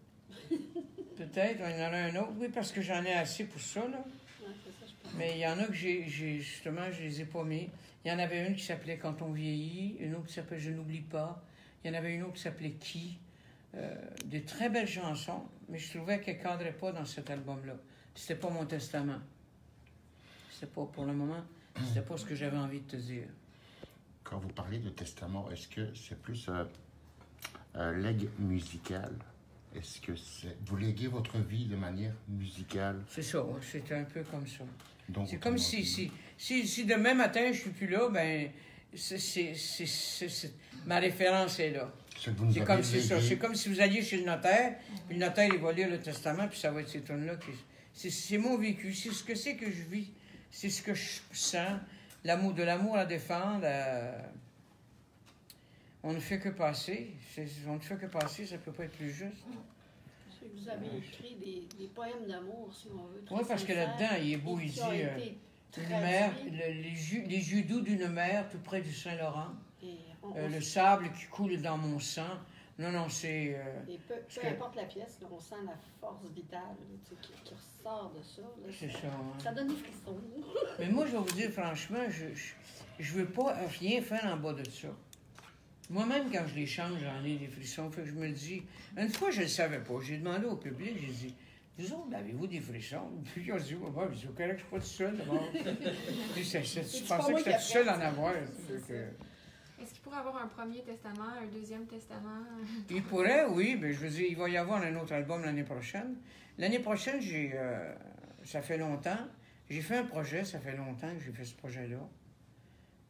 Peut-être, il y en a un autre, oui, parce que j'en ai assez pour ça, là. Ouais, c'est ça, je pense. Mais il y en a que justement, je les ai pas mis. Il y en avait une qui s'appelait Quand on vieillit, une autre qui s'appelait Je n'oublie pas. Il y en avait une autre qui s'appelait Qui. Des très belles chansons, mais je trouvais qu'elles ne cadraient pas dans cet album-là. C'était pas mon testament. C'était pas, pour le moment, c'était pas ce que j'avais envie de te dire. Quand vous parlez de testament, est-ce que c'est plus un legs musical? Est-ce que vous léguez votre vie de manière musicale? C'est ça, ouais, c'est un peu comme ça. Donc, c'est comme si demain matin je suis plus là, ben ma référence est là. C'est comme si vous alliez chez le notaire, puis le notaire il va lire le testament, puis ça va être ces tunes-là. C'est mon vécu, c'est ce que c'est que je vis, c'est ce que je sens, de l'amour à défendre. On ne fait que passer. On ne fait que passer, ça ne peut pas être plus juste. Vous avez écrit des poèmes d'amour, si on veut. Oui, parce que là-dedans, il est beau, il dit une mer, les yeux doux d'une mer tout près du Saint-Laurent, le sable qui coule dans mon sang. Non, c'est... Et peu importe la pièce, là, on sent la force vitale qui ressort de ça. C'est ça. Hein. Ça donne des frissons. Mais moi, je vais vous dire franchement, je veux pas rien faire en bas de ça. Moi-même, quand je les chante, j'en ai des frissons. Fait que je me dis... Une fois, je ne le savais pas. J'ai demandé au public, j'ai dit, vous autres, avez-vous des frissons? Puis ils ont dit, ouais, c'est correct, je ne suis pas tout seul d'abord. Je pensais que j'étais tout seul en avoir. Est-ce qu'il pourrait avoir un premier testament, un deuxième testament? Il pourrait, oui. Mais je veux dire, il va y avoir un autre album l'année prochaine. L'année prochaine, ça fait longtemps. J'ai fait un projet, ça fait longtemps que j'ai fait ce projet-là.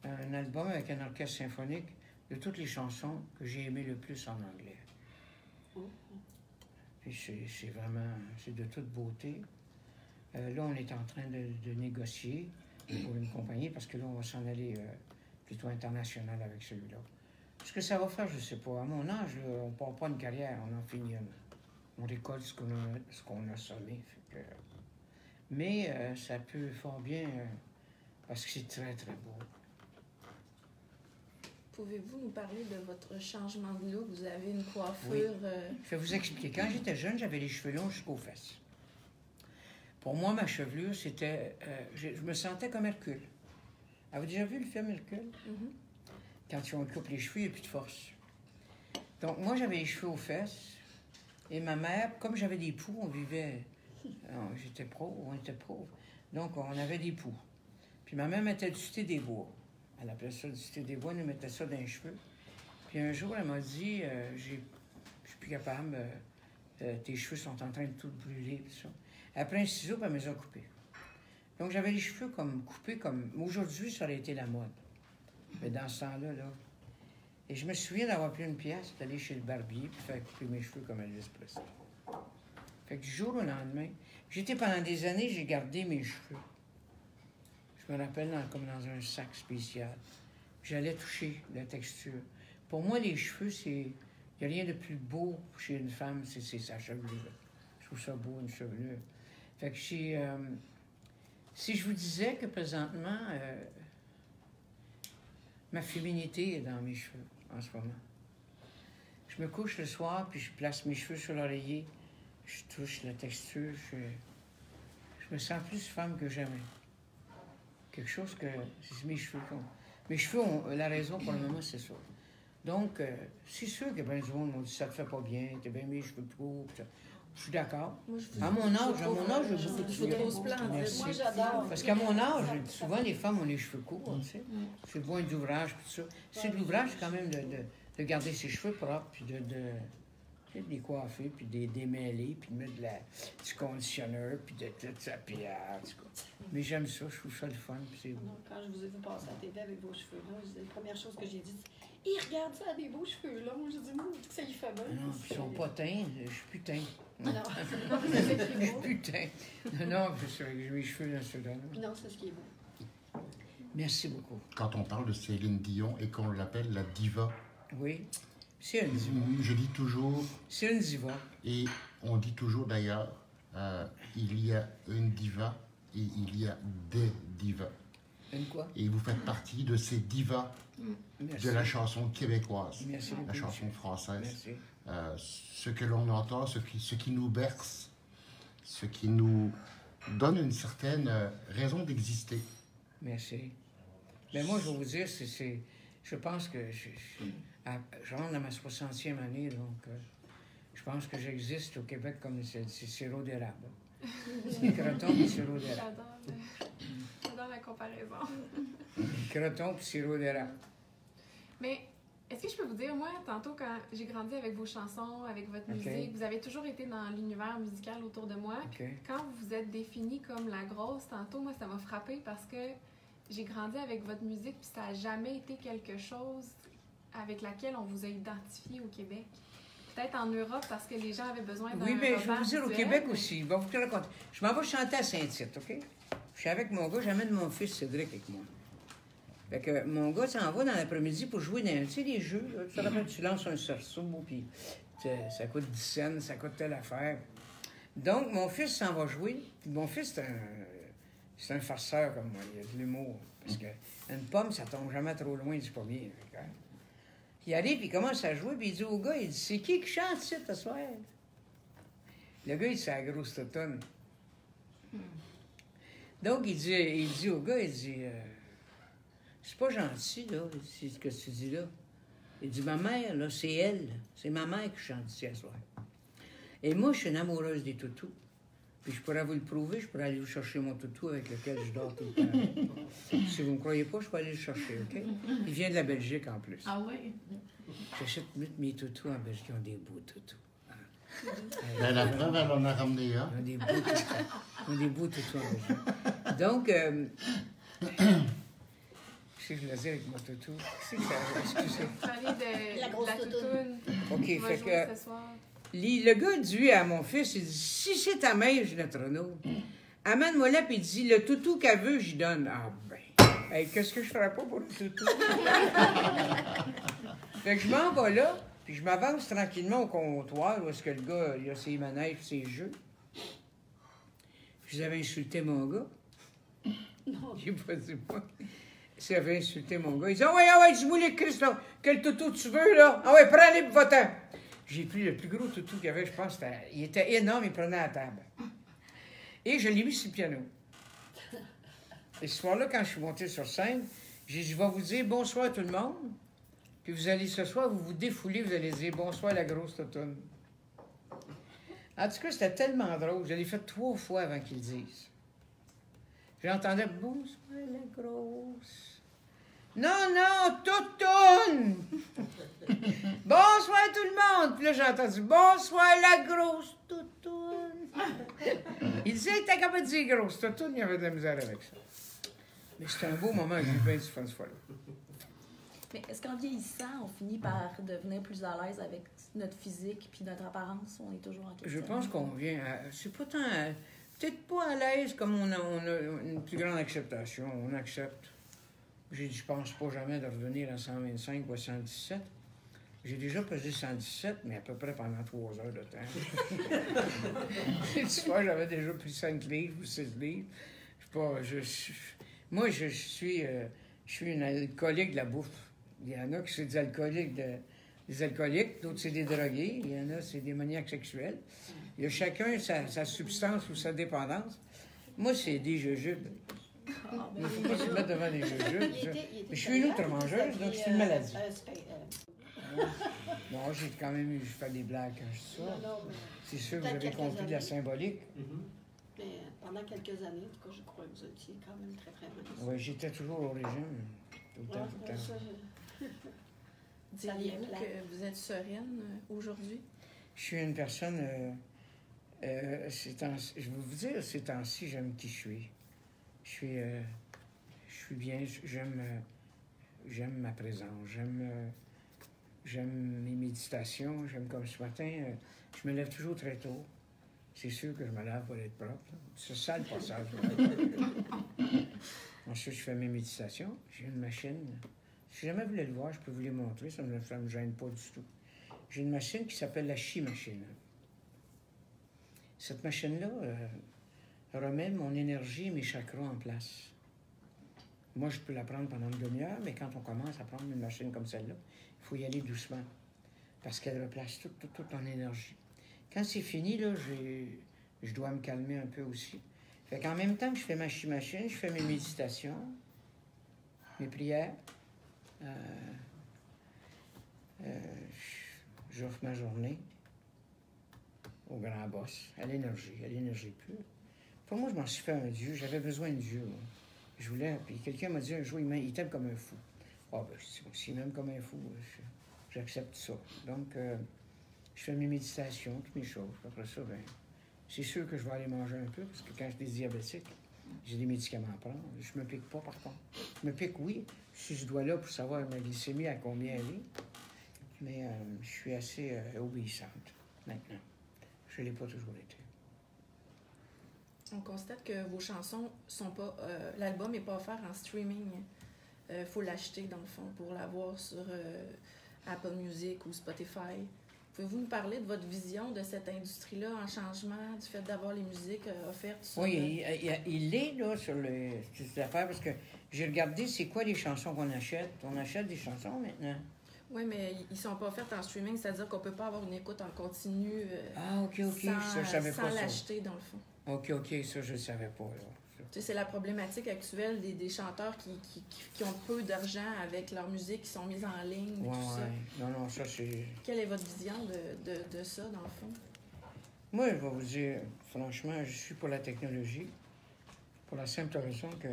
Un album avec un orchestre symphonique de toutes les chansons que j'ai aimées le plus en anglais. Puis c'est vraiment, c'est de toute beauté. Là, on est en train de négocier pour une compagnie parce que là, on va s'en aller plutôt international avec celui-là. Ce que ça va faire, je ne sais pas. À mon âge, là, on ne part pas une carrière, on en finit une. On récolte ce qu'on a semé. Mais ça peut fort bien, parce que c'est très, très beau. Pouvez-vous nous parler de votre changement de look? Vous avez une coiffure... Oui. Je vais vous expliquer. Quand j'étais jeune, j'avais les cheveux longs jusqu'aux fesses. Pour moi, ma chevelure, c'était... je me sentais comme Hercule. Avez-vous déjà vu le film Hercule? Mm-hmm. Quand on coupe les cheveux, il n'y a plus de force. Donc, moi, j'avais les cheveux aux fesses. Et ma mère, comme j'avais des poux, on vivait... J'étais pauvre, on était pauvres. Donc, on avait des poux. Puis ma mère mettait du thé des bois. Elle appelait ça du thé des bois, elle nous mettait ça dans les cheveux. Puis un jour, elle m'a dit, je suis plus capable, tes cheveux sont en train de tout brûler, tout ça. Elle pris un ciseau, puis elle me les a coupés. Donc j'avais les cheveux comme coupés, comme... Aujourd'hui, ça aurait été la mode. Mais dans ce temps-là, là... Et je me souviens d'avoir pris une pièce, d'aller chez le barbier, puis faire couper mes cheveux comme Elvis Presley. Fait que du jour au lendemain, pendant des années, j'ai gardé mes cheveux. Je me rappelle comme dans un sac spécial. J'allais toucher la texture. Pour moi, les cheveux, il n'y a rien de plus beau chez une femme, c'est sa chevelure. Je trouve ça beau, une chevelure. Fait que si je vous disais que présentement, ma féminité est dans mes cheveux en ce moment. Je me couche le soir, puis je place mes cheveux sur l'oreiller, je touche la texture, je me sens plus femme que jamais. Quelque chose que... C'est mes cheveux. Mes cheveux ont... La raison pour le moment, c'est ça. Donc, c'est sûr que ben du monde m'ont dit ça te fait pas bien, t'as bien mes cheveux courts. Je suis d'accord. À mon âge, je vous trop splendide. Moi, j'adore. Parce qu'à mon âge, souvent les femmes ont les cheveux courts, tu sais. C'est moins d'ouvrage, tout ça. C'est de l'ouvrage quand même de garder ses cheveux propres, puis de les coiffer, puis de les démêler, puis de mettre du conditionneur, puis de tout ça, puis en tout cas. Mais j'aime ça, je trouve ça le fun, puis c'est beau. Quand je vous ai vu passer à la TV avec vos cheveux longs, la première chose que j'ai dit, c'est « Il regarde ça, des beaux cheveux longs. » J'ai dit « que ça y fait bien. » Non, puis ils sont pas teints, je suis plus teint. Non, je suis plus teint. Non, j'ai mes cheveux dans ce là. Non, c'est ce qui est beau. Merci beaucoup. Quand on parle de Céline Dion et qu'on l'appelle la diva. Oui. C'est une diva. Je dis toujours... C'est une diva. Et on dit toujours d'ailleurs, il y a une diva et il y a des divas. Une quoi? Et vous faites partie de ces divas de la chanson québécoise, la chanson française. Ce que l'on entend, ce qui nous berce, ce qui nous donne une certaine raison d'exister. Merci. Mais moi, je vais vous dire, je pense que je rentre dans ma 60e année, donc je pense que j'existe au Québec comme c'est sirop d'érable. C'est croton et sirop d'érable. J'adore la comparaison. Croton et sirop d'érable. Mais est-ce que je peux vous dire, moi, tantôt, quand j'ai grandi avec vos chansons, avec votre musique, vous avez toujours été dans l'univers musical autour de moi. Quand vous vous êtes définie comme la grosse, tantôt, moi, ça m'a frappée parce que j'ai grandi avec votre musique, puis ça n'a jamais été quelque chose avec laquelle on vous a identifié au Québec. peut-être en Europe parce que les gens avaient besoin d'un Oui, bien, je vais vous dire, au visuel, Québec aussi. Bon, vous te raconter. Je m'en vais chanter à Saint-Tite, OK? Je suis avec mon gars, j'amène mon fils Cédric avec moi. Fait que mon gars s'en va dans l'après-midi pour jouer dans, tu sais, les jeux, là. Tu te rappelles, tu lances un cerceau, puis ça coûte 10 cents, ça coûte telle affaire. Donc, mon fils s'en va jouer. Puis mon fils, c'est un farceur comme moi, il a de l'humour. Parce qu'une pomme, ça tombe jamais trop loin du pommier. Il arrive, puis il commence à jouer, puis il dit au gars, il dit, c'est qui chante ici, ce soir? Le gars, il dit, c'est la grosse totonne. Donc, il dit au gars, il dit, c'est pas gentil, là, c'est ce que tu dis là. Il dit, ma mère, là, c'est elle. C'est ma mère qui chante ici ce soir. Et moi, je suis une amoureuse des toutous. Puis je pourrais vous le prouver, je pourrais aller vous chercher mon toutou avec lequel je dors tout le temps. Si vous ne me croyez pas, je peux aller le chercher, OK? Il vient de la Belgique en plus. Ah oui? J'achète mes toutous en Belgique, ils ont des beaux toutous. Ben, la preuve, elle en a ramené un. Ils ont des beaux toutous. Ils ont des beaux toutous en Belgique. Donc, qu'est-ce que je voulais dire avec mon toutou? Qu'est-ce que ça... Excusez. De La grosse toutoune. OK, On va fait jouer que... ce soir. Le gars dit à mon fils, il dit, si c'est ta mère, Ginette Renaud, amène-moi là, puis il dit, le toutou qu'elle veut, j'y donne. Ah ben, hey, qu'est-ce que je ferais pas pour le toutou? Fait que je m'en vais là, puis je m'avance tranquillement au comptoir, où est-ce que le gars, il a ses manèges, ses jeux. Je avais insulté mon gars. Non. J'ai pas dit moi. J'avais insulté mon gars. Il dit, ah ouais, dis-moi les Christ, là, quel toutou tu veux, là? Ah ouais, prends-les pour votant. J'ai pris le plus gros toutou qu'il y avait, je pense. Il était énorme, il prenait à la table. Et je l'ai mis sur le piano. Et ce soir-là, quand je suis monté sur scène, j'ai dit, je vais vous dire bonsoir tout le monde. Puis vous allez ce soir, vous vous défoulez, vous allez dire bonsoir la grosse toutoune. En tout cas, c'était tellement drôle. Je l'ai fait 3 fois avant qu'ils le disent. J'entendais bonsoir la grosse. Non, toutoune! Bonsoir tout le monde! Puis là, j'ai entendu bonsoir la grosse toutoune. Il disait, t'es capable de dire grosse toutoune, il y avait de la misère avec ça. Mais c'était un beau moment, j'ai eu bien du fun ce fois-là. Mais est-ce qu'en vieillissant, on finit par devenir plus à l'aise avec notre physique puis notre apparence? On est toujours en question. Je pense qu'on vient à... C'est pas tant... Peut-être pas à l'aise comme on a une plus grande acceptation. On accepte. J'ai dit, je pense pas jamais de revenir à 125 ou à 117. J'ai déjà pesé 117, mais à peu près pendant 3 heures de temps. Tu vois, j'avais déjà pris 5 livres ou 6 livres. Moi, je suis une alcoolique de la bouffe. Il y en a qui c'est des alcooliques, d'autres c'est des drogués, il y en a c'est des maniaques sexuels. Il y a chacun sa substance ou sa dépendance. Moi, c'est des jujubes. Il ne faut pas se mettre devant les jujubes. Mais je suis une autre mangeuse, donc c'est une maladie. Bon, j'ai quand même eu, je fais des blagues quand je dis ça. C'est sûr que vous avez compris de la symbolique. Mais pendant quelques années, en tout cas, je crois que vous étiez quand même très, très mince. Oui, j'étais toujours au régime. Tout le temps, tout le temps. Diriez-vous que vous êtes sereine aujourd'hui? Je suis une personne... je vais vous dire, ces temps-ci, j'aime qui je suis. Je suis bien, j'aime ma présence, j'aime mes méditations, j'aime comme ce matin, je me lève toujours très tôt. C'est sûr que je me lave pour être propre. C'est ça le passage. Ensuite, je fais mes méditations. J'ai une machine. Si jamais vous voulez le voir, je peux vous les montrer. Ça ne me gêne pas du tout. J'ai une machine qui s'appelle la Chi-machine. Cette machine-là remet mon énergie et mes chakras en place. Moi, je peux la prendre pendant une demi-heure, mais quand on commence à prendre une machine comme celle-là, il faut y aller doucement parce qu'elle replace toute ton énergie. Quand c'est fini, là, je dois me calmer un peu aussi. Fait qu'en même temps que je fais ma Chi-machine, je fais mes méditations, mes prières. J'offre ma journée au grand boss, à l'énergie pure. Pour moi, je m'en suis fait un Dieu. J'avais besoin de Dieu. Moi. Je voulais. Puis quelqu'un m'a dit un jour, il t'aime comme un fou. Ah, ben, s'il m'aime comme un fou, j'accepte ça. Donc, je fais mes méditations, toutes mes choses. Après ça, ben, c'est sûr que je vais aller manger un peu, parce que quand je suis diabétique, j'ai des médicaments à prendre. Je me pique pas, par contre. Je me pique, oui, si je dois là pour savoir ma glycémie à combien elle est. Mais je suis assez obéissante maintenant. Je ne l'ai pas toujours été. On constate que vos chansons sont pas... l'album n'est pas offert en streaming. Faut l'acheter, dans le fond, pour l'avoir sur Apple Music ou Spotify. Pouvez-vous nous parler de votre vision de cette industrie-là en changement, du fait d'avoir les musiques offertes sur... Oui, il est là sur cette affaire, parce que j'ai regardé c'est quoi les chansons qu'on achète. On achète des chansons maintenant. Oui, mais ils ne sont pas offertes en streaming, c'est-à-dire qu'on ne peut pas avoir une écoute en continu OK, ça, je savais pas sans ça. l'acheter, dans le fond. OK, ça, je ne savais pas. Là. Tu sais, c'est la problématique actuelle des chanteurs qui ont peu d'argent avec leur musique, qui sont mises en ligne, et tout ça. Non, ça, c'est... Quelle est votre vision de ça, dans le fond? Moi, je vais vous dire, franchement, je suis pour la technologie, pour la simple raison que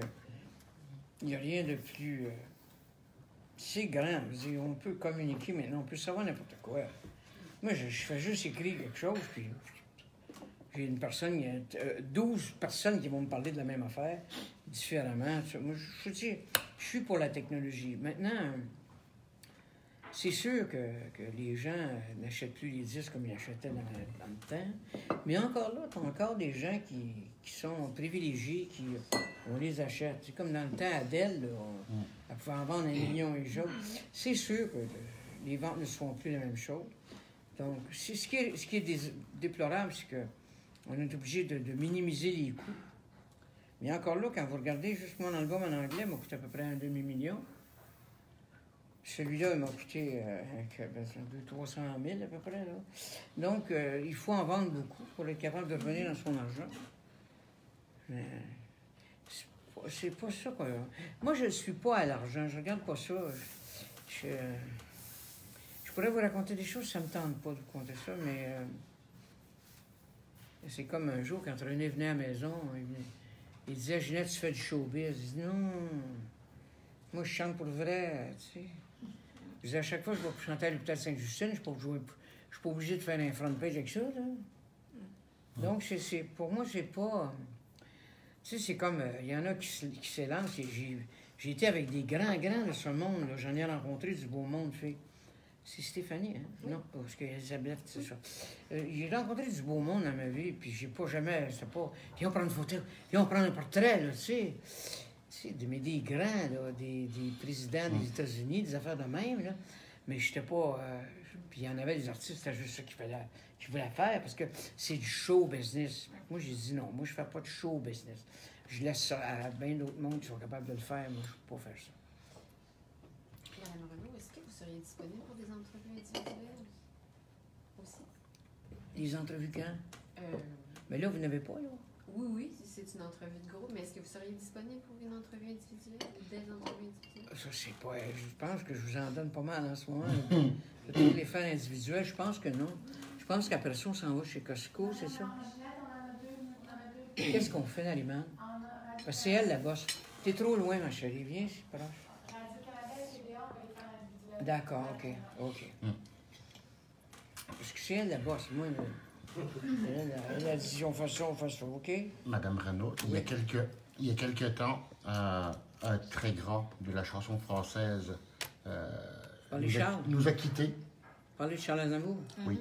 il n'y a rien de plus... c'est grand. Je veux dire, on peut communiquer maintenant, on peut savoir n'importe quoi. Moi, je fais juste écrire quelque chose, puis j'ai une personne, il y a 12 personnes qui vont me parler de la même affaire, différemment. Moi, je dis, je suis pour la technologie. Maintenant, c'est sûr que les gens n'achètent plus les disques comme ils achetaient dans le temps, mais encore là, tu as encore des gens qui sont privilégiés, on les achète. C'est comme dans le temps, Adèle, là, elle pouvait en vendre 1 million et jour. C'est sûr que les ventes ne seront plus la même chose. Donc, ce qui est déplorable, c'est qu'on est obligé de minimiser les coûts. Mais encore là, quand vous regardez juste mon album en anglais, il m'a coûté à peu près 1 demi-million. Celui-là, il m'a coûté 300 000 à peu près. Là. Donc, il faut en vendre beaucoup pour être capable de revenir dans son argent. Mais c'est pas ça, quoi. Moi, je ne suis pas à l'argent. Je regarde pas ça. Je pourrais vous raconter des choses, ça ne me tente pas de vous conter ça, mais c'est comme un jour, quand René venait à la maison, il disait « Ginette, tu fais du showbiz. » Je dis « Non, moi, je chante pour le vrai, tu sais. » Je disais « À chaque fois que je vais chanter à l'hôpital Sainte-Justine, je ne suis pas obligé de faire un front page avec ça, là. » Donc, pour moi, c'est pas... Tu sais, c'est comme... Il y en a qui s'élancent. J'ai été avec des grands de ce monde, là. J'en ai rencontré du beau monde, fait. C'est Stéphanie, hein? Oui. Non, parce qu'Elisabeth, c'est ça. J'ai rencontré du beau monde dans ma vie, puis j'ai pas jamais... C'est pas... Viens prendre une photo, viens prendre un portrait, là, tu sais. Mais des grands, là, des présidents des États-Unis, des affaires de même, là. Mais j'étais pas... Puis il y en avait des artistes, c'était juste ça qu'ils voulaient faire, parce que c'est du show business. Moi, j'ai dit non, moi, je fais pas de show business. Je laisse ça à bien d'autres mondes qui sont capables de le faire. Moi, je peux pas faire ça. Madame Renaud, est-ce que vous seriez disponible pour des entrevues individuelles aussi? Des entrevues quand? Mais là, vous n'avez pas, là? Oui, c'est une entrevue de groupe, mais est-ce que vous seriez disponible pour une entrevue individuelle ou des entrevues individuelles? Ça, c'est pas... Je pense que je vous en donne pas mal en ce moment. Peut-être les faire individuelles, je pense que non. Je pense qu'après ça, on s'en va chez Costco, c'est ça? Qu'est-ce qu'on fait dans les mains? Parce que c'est elle, la bosse. T'es trop loin, ma chérie. Viens, c'est proche. D'accord, OK. Parce que c'est elle, la bosse. Moi, elle a dit, on fait ça, OK? Madame Renaud, il y a quelque temps, un très grand de la chanson française nous a quittés. Parler de Charles Aznavour? Oui.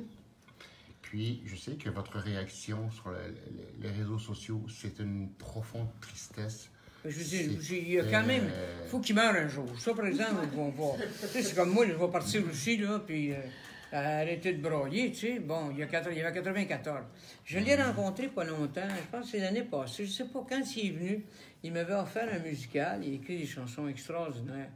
Puis, je sais que votre réaction sur les réseaux sociaux, c'est une profonde tristesse. Je veux dire, il y a quand même... Il faut qu'il meure un jour. Ça, par exemple, c'est comme moi, je vais partir aussi, là, puis arrêter de broyer, tu sais. Bon, il y avait 94. Je l'ai rencontré pas longtemps, je pense que c'est l'année passée. Je sais pas, quand il est venu, il m'avait offert un musical, il a écrit des chansons extraordinaires.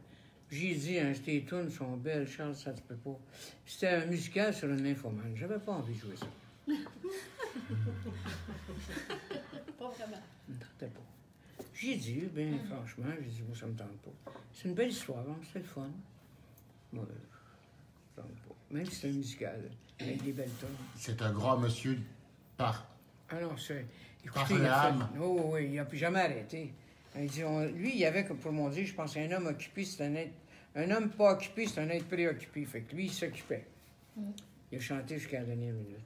J'ai dit, hein, tes tunes sont belles, Charles, ça se peut pas. C'était un musical sur une nymphomane. J'avais pas envie de jouer ça. Pas vraiment. Ne pas. J'ai dit, bien franchement, j'ai dit, moi, ça me tente pas. C'est une belle histoire, hein, c'était le fun. Moi, ça me tente pas. Même si c'est un musical, avec des belles tunes. C'est un grand monsieur par... Ah non, c'est... Par l'âme. Oh, oui, il n'a plus jamais arrêté. Il dit, lui, il y avait, pour mon dire, je pense, un homme occupé, c'est un être... Un homme pas occupé, c'est un être préoccupé. Fait que lui, il s'occupait. Il a chanté jusqu'à la dernière minute.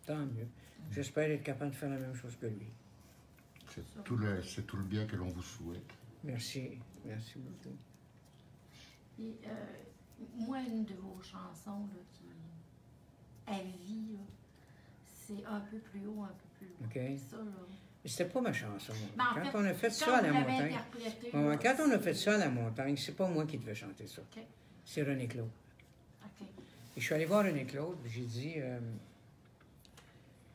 Tant mieux. J'espère être capable de faire la même chose que lui. C'est tout le bien que l'on vous souhaite. Merci. Merci beaucoup. Et, Moi, une de vos chansons là, qui à vie, là, c'est un peu plus haut, un peu plus loin. OK. Ça, là. Mais c'était pas ma chanson. Ben, en quand fait, on a fait ça quand à la vous l'avez montagne. interprété, Bon, là, quand on a fait ça à la montagne, c'est pas moi qui devais chanter ça. OK. C'est René Claude. OK. Et je suis allé voir René Claude, puis j'ai dit,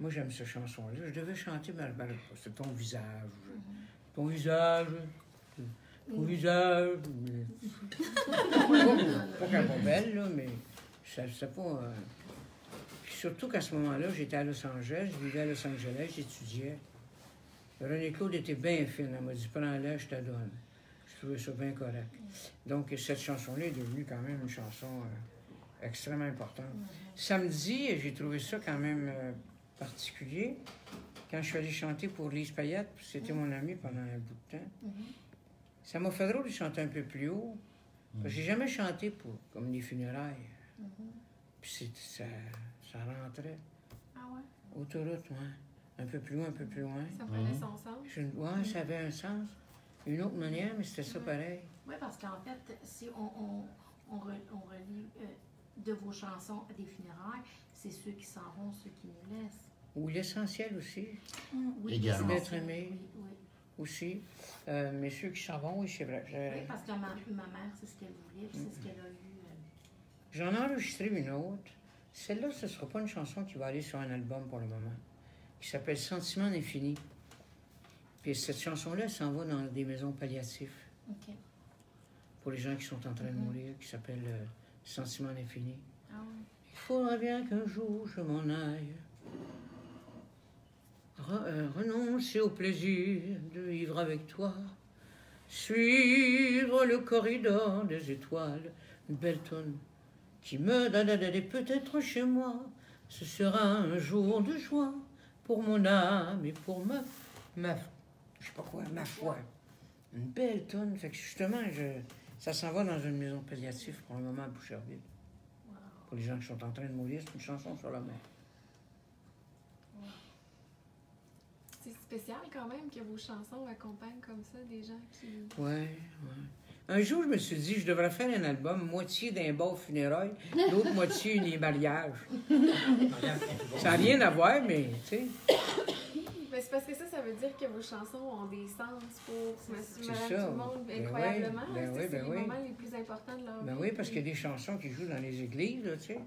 moi j'aime cette chanson-là. Je devais chanter, c'est ton visage. Ton visage. Ton visage. Pas qu'elle pas belle, là, mais c'est pas. Puis surtout qu'à ce moment-là, j'étais à Los Angeles, je vivais à Los Angeles, j'étudiais. René Claude était bien fine. Elle m'a dit, prends-la, je te donne. Je trouvais ça bien correct. Donc, cette chanson-là est devenue quand même une chanson extrêmement importante. Samedi, j'ai trouvé ça quand même particulier. Quand je suis allé chanter pour Lise Payette, c'était mon amie pendant un bout de temps, ça m'a fait drôle de chanter un peu plus haut. Parce que j'ai jamais chanté comme les funérailles. Puis ça rentrait. Ah ouais? Autoroute, ouais. Un peu plus loin, un peu plus loin. Ça prenait son sens? Ouais, ça avait un sens. Une autre manière, mais c'était ça pareil. Oui, parce qu'en fait, si on relie de vos chansons à des funérailles, c'est ceux qui s'en vont, ceux qui nous laissent. Ou l'essentiel aussi. Oui, Également. D'être aimé. Oui. Aussi. Mais ceux qui s'en vont, oui, c'est vrai. Oui, parce que ma mère, c'est ce qu'elle voulait, puis c'est ce qu'elle a eu. J'en ai enregistré une autre. Celle-là, ce ne sera pas une chanson qui va aller sur un album pour le moment, qui s'appelle Sentiment infini. Puis cette chanson-là, elle s'en va dans des maisons palliatives. OK. Pour les gens qui sont en train de mourir, qui s'appelle Sentiment infini. Ah oui. Il faudra bien qu'un jour je m'en aille. Renoncer au plaisir de vivre avec toi. Suivre le corridor des étoiles. Une belle tonne qui me donne d'aller peut-être chez moi. Ce sera un jour de joie pour mon âme et pour ma je sais pas quoi, ma foi. Une belle tonne. Fait que justement, ça s'en va dans une maison palliative pour le moment à Boucherville. Wow. Pour les gens qui sont en train de mourir, c'est une chanson sur la mer. C'est spécial quand même que vos chansons accompagnent comme ça des gens qui... Ouais. Un jour, je me suis dit, je devrais faire un album, moitié d'un bar funérailles, l'autre moitié des mariages. Ça n'a rien à voir, mais tu sais. Mais c'est parce que ça veut dire que vos chansons ont des sens pour monsieur, madame, ça. tout le monde, Ben incroyablement. oui, ben oui, c'est ben les oui. moments les plus importants de leur vie. Ben oui, parce qu'il y a des chansons qui jouent dans les églises, là, tu sais.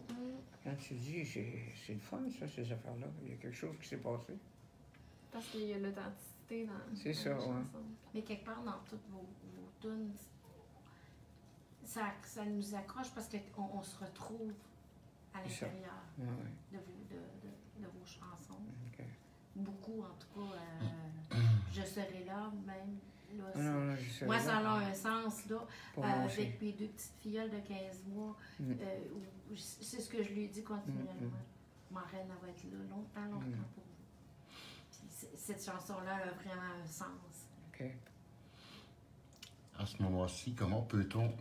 Quand tu dis, c'est le fun, ça, ces affaires-là. Il y a quelque chose qui s'est passé. Parce qu'il y a l'authenticité dans C'est les ça, ouais. chansons. Mais quelque part dans toutes vos tunes, ça nous accroche parce qu'on se retrouve à l'intérieur Ouais. de vos chansons. OK. Beaucoup, en tout cas. Je serai là, même. Là, Non, je sais moi, pas. ça a un sens, là. Pour moi aussi. Avec mes deux petites filleules de 15 mois, c'est ce que je lui ai dit continuellement. Ma reine, elle va être là longtemps pour vous. Puis cette chanson-là a vraiment un sens. OK. À ce moment-ci, comment peut-on...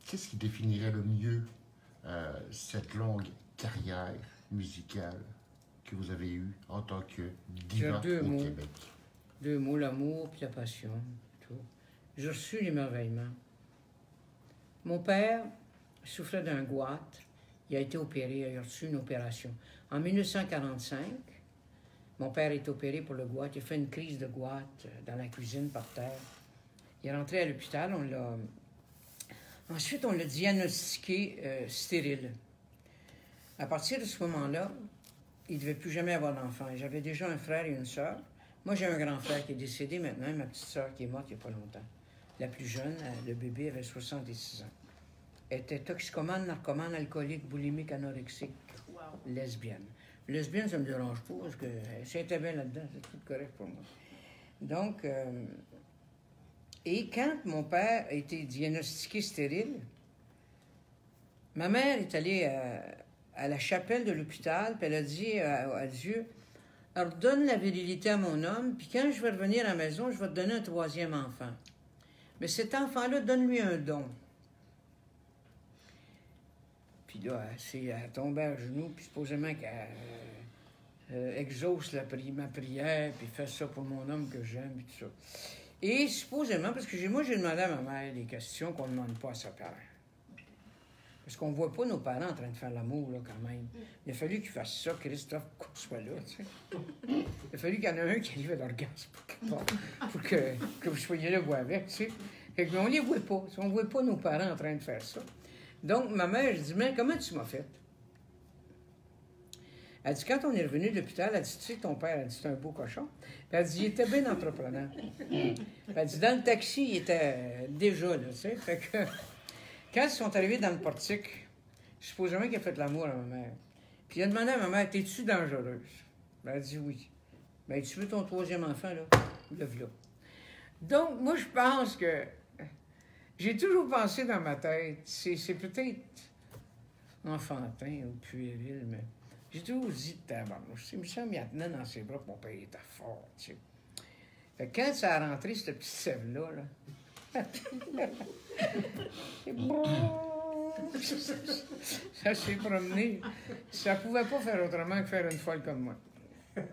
Qu'est-ce qui définirait le mieux cette longue carrière musicale que vous avez eue en tant que diva au Québec? 2 mots, l'amour puis la passion. Tout. J'ai reçu l'émerveillement. Mon père souffrait d'un goître. Il a été opéré, il a reçu une opération. En 1945, mon père est opéré pour le goître. Il a fait une crise de goître dans la cuisine par terre. Il est rentré à l'hôpital, Ensuite, on l'a diagnostiqué stérile. À partir de ce moment-là, il ne devait plus jamais avoir d'enfant. J'avais déjà un frère et une sœur. Moi, j'ai un grand frère qui est décédé maintenant, et ma petite sœur qui est morte il n'y a pas longtemps. La plus jeune, le bébé, avait 66 ans. Elle était toxicomane, narcomane, alcoolique, boulimique, anorexique, lesbienne. Lesbienne, ça ne me dérange pas, parce que si elle était bien là-dedans, c'est tout correct pour moi. Donc, et quand mon père a été diagnostiqué stérile, ma mère est allée à la chapelle de l'hôpital, puis elle a dit à Dieu, « Alors, donne la virilité à mon homme, puis quand je vais revenir à la maison, je vais te donner un 3e enfant. Mais cet enfant-là, donne-lui un don. » Puis là, elle tombée à genoux, puis supposément qu'elle exauce ma prière, puis fait ça pour mon homme que j'aime, puis tout ça. Et supposément, parce que moi, j'ai demandé à ma mère des questions qu'on ne demande pas à sa père. Parce qu'on ne voit pas nos parents en train de faire l'amour, là, quand même. Il a fallu qu'ils fassent ça, Christophe, qu'on soit là, tu sais. Il a fallu qu'il y en ait un qui arrive à l'orgasme pour que vous soyez là, vous avec, tu sais. Fait que, on ne les voit pas. On ne voit pas nos parents en train de faire ça. Donc, ma mère, je dis, mais comment tu m'as fait? Elle dit, quand on est revenu de l'hôpital, elle dit, tu sais, ton père, elle dit, c'est un beau cochon. Puis elle dit, il était bien entrepreneur. Elle dit, dans le taxi, il était déjà, là, tu sais. Fait que, quand ils sont arrivés dans le portique, supposément qu'il a fait l'amour à ma mère. Puis il a demandé à ma mère, t'es-tu dangereuse? Ben, elle dit, oui. Ben, tu veux ton 3e enfant, là? Le voilà. Donc, moi, je pense que j'ai toujours pensé dans ma tête, c'est peut-être enfantin ou puéril, mais j'ai toujours dit, tabarnouche, il me semble qu'il tenait dans ses bras que mon père était fort, tu sais. Fait que quand ça a rentré, cette petite sève-là, là, ça s'est promené. Ça pouvait pas faire autrement que faire une folle comme moi. Puis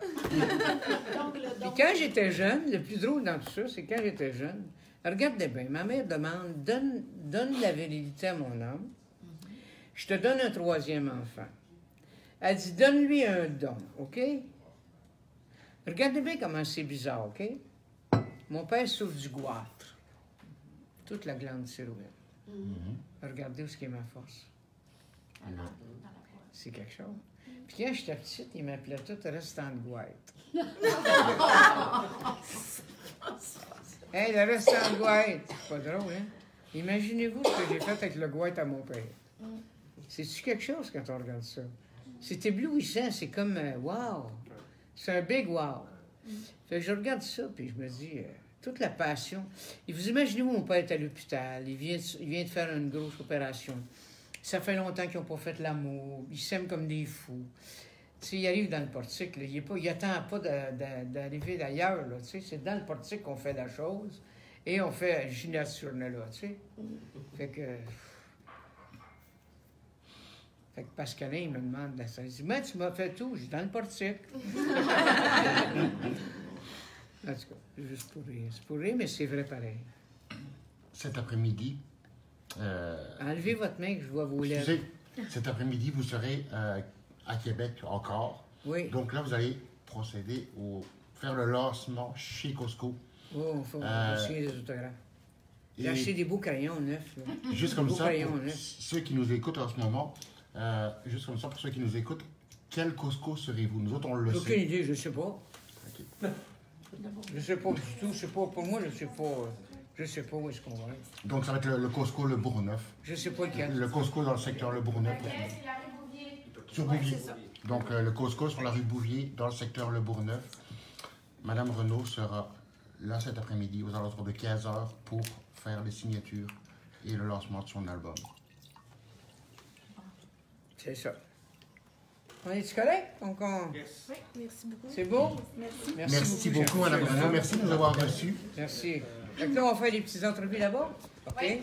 quand j'étais jeune, le plus drôle dans tout ça, c'est quand j'étais jeune, regardez bien, ma mère demande, donne la vérité à mon homme, je te donne un 3e enfant. Elle dit, donne-lui un don, OK? Regardez bien comment c'est bizarre, OK? Mon père souffre du goitre. Toute la glande thyroïde. Regardez où est ma force. C'est quelque chose. Puis quand j'étais petite, il m'appelait tout restant de goitre. Hey, le restant de goitre! C'est pas drôle, hein? Imaginez-vous ce que j'ai fait avec le goitre à mon père. C'est-tu quelque chose quand on regarde ça? C'est éblouissant, c'est comme wow! C'est un big wow! Fait que je regarde ça, puis je me dis, toute la passion. Et vous imaginez, mon père est à l'hôpital, il vient de faire une grosse opération. Ça fait longtemps qu'ils n'ont pas fait l'amour, ils s'aiment comme des fous. Tu sais, il arrive dans le portique, là, il n'attend pas d'arriver d'ailleurs, là, tu sais, c'est dans le portique qu'on fait la chose, et on fait Ginette sur là, tu sais. Fait que Pascalin, il me demande, il dit, mais tu m'as fait tout, j'ai dans le portique. En tout cas, juste pour rire. C'est pour rire, mais c'est vrai pareil. Cet après-midi... Enlevez votre main que je vois vos lèvres. Cet après-midi, vous serez à Québec encore. Oui. Donc là, vous allez procéder faire le lancement chez Costco. Oh, il faut signer des autographes. J'ai acheté des beaux crayons neufs. Là. Juste comme ça, pour ceux qui nous écoutent en ce moment, juste comme ça, pour ceux qui nous écoutent, quel Costco serez-vous? Nous autres, on le sait. Aucune idée, je ne sais pas. Okay. Je ne sais pas du tout. Je sais pas, pour moi, je ne sais pas. Je sais pas où est-ce qu'on va être. Donc, ça va être le Costco Le Bourgneuf. Je sais pas lequel. Le Costco dans le secteur Le Bourgneuf. C'est la rue Bouvier. Sur Bouvier. Donc, le Costco sur la rue Bouvier, dans le secteur Le Bourgneuf. Madame Renaud sera là cet après-midi, aux alentours de 15h, pour faire les signatures et le lancement de son album. C'est ça. On est-tu correct? Donc, Yes. Oui, merci beaucoup. C'est beau? Merci. Merci beaucoup, Madame Renaud. Merci de nous avoir reçus. Merci. Fait que là, on va faire des petites entrevues là-bas. OK? Oui.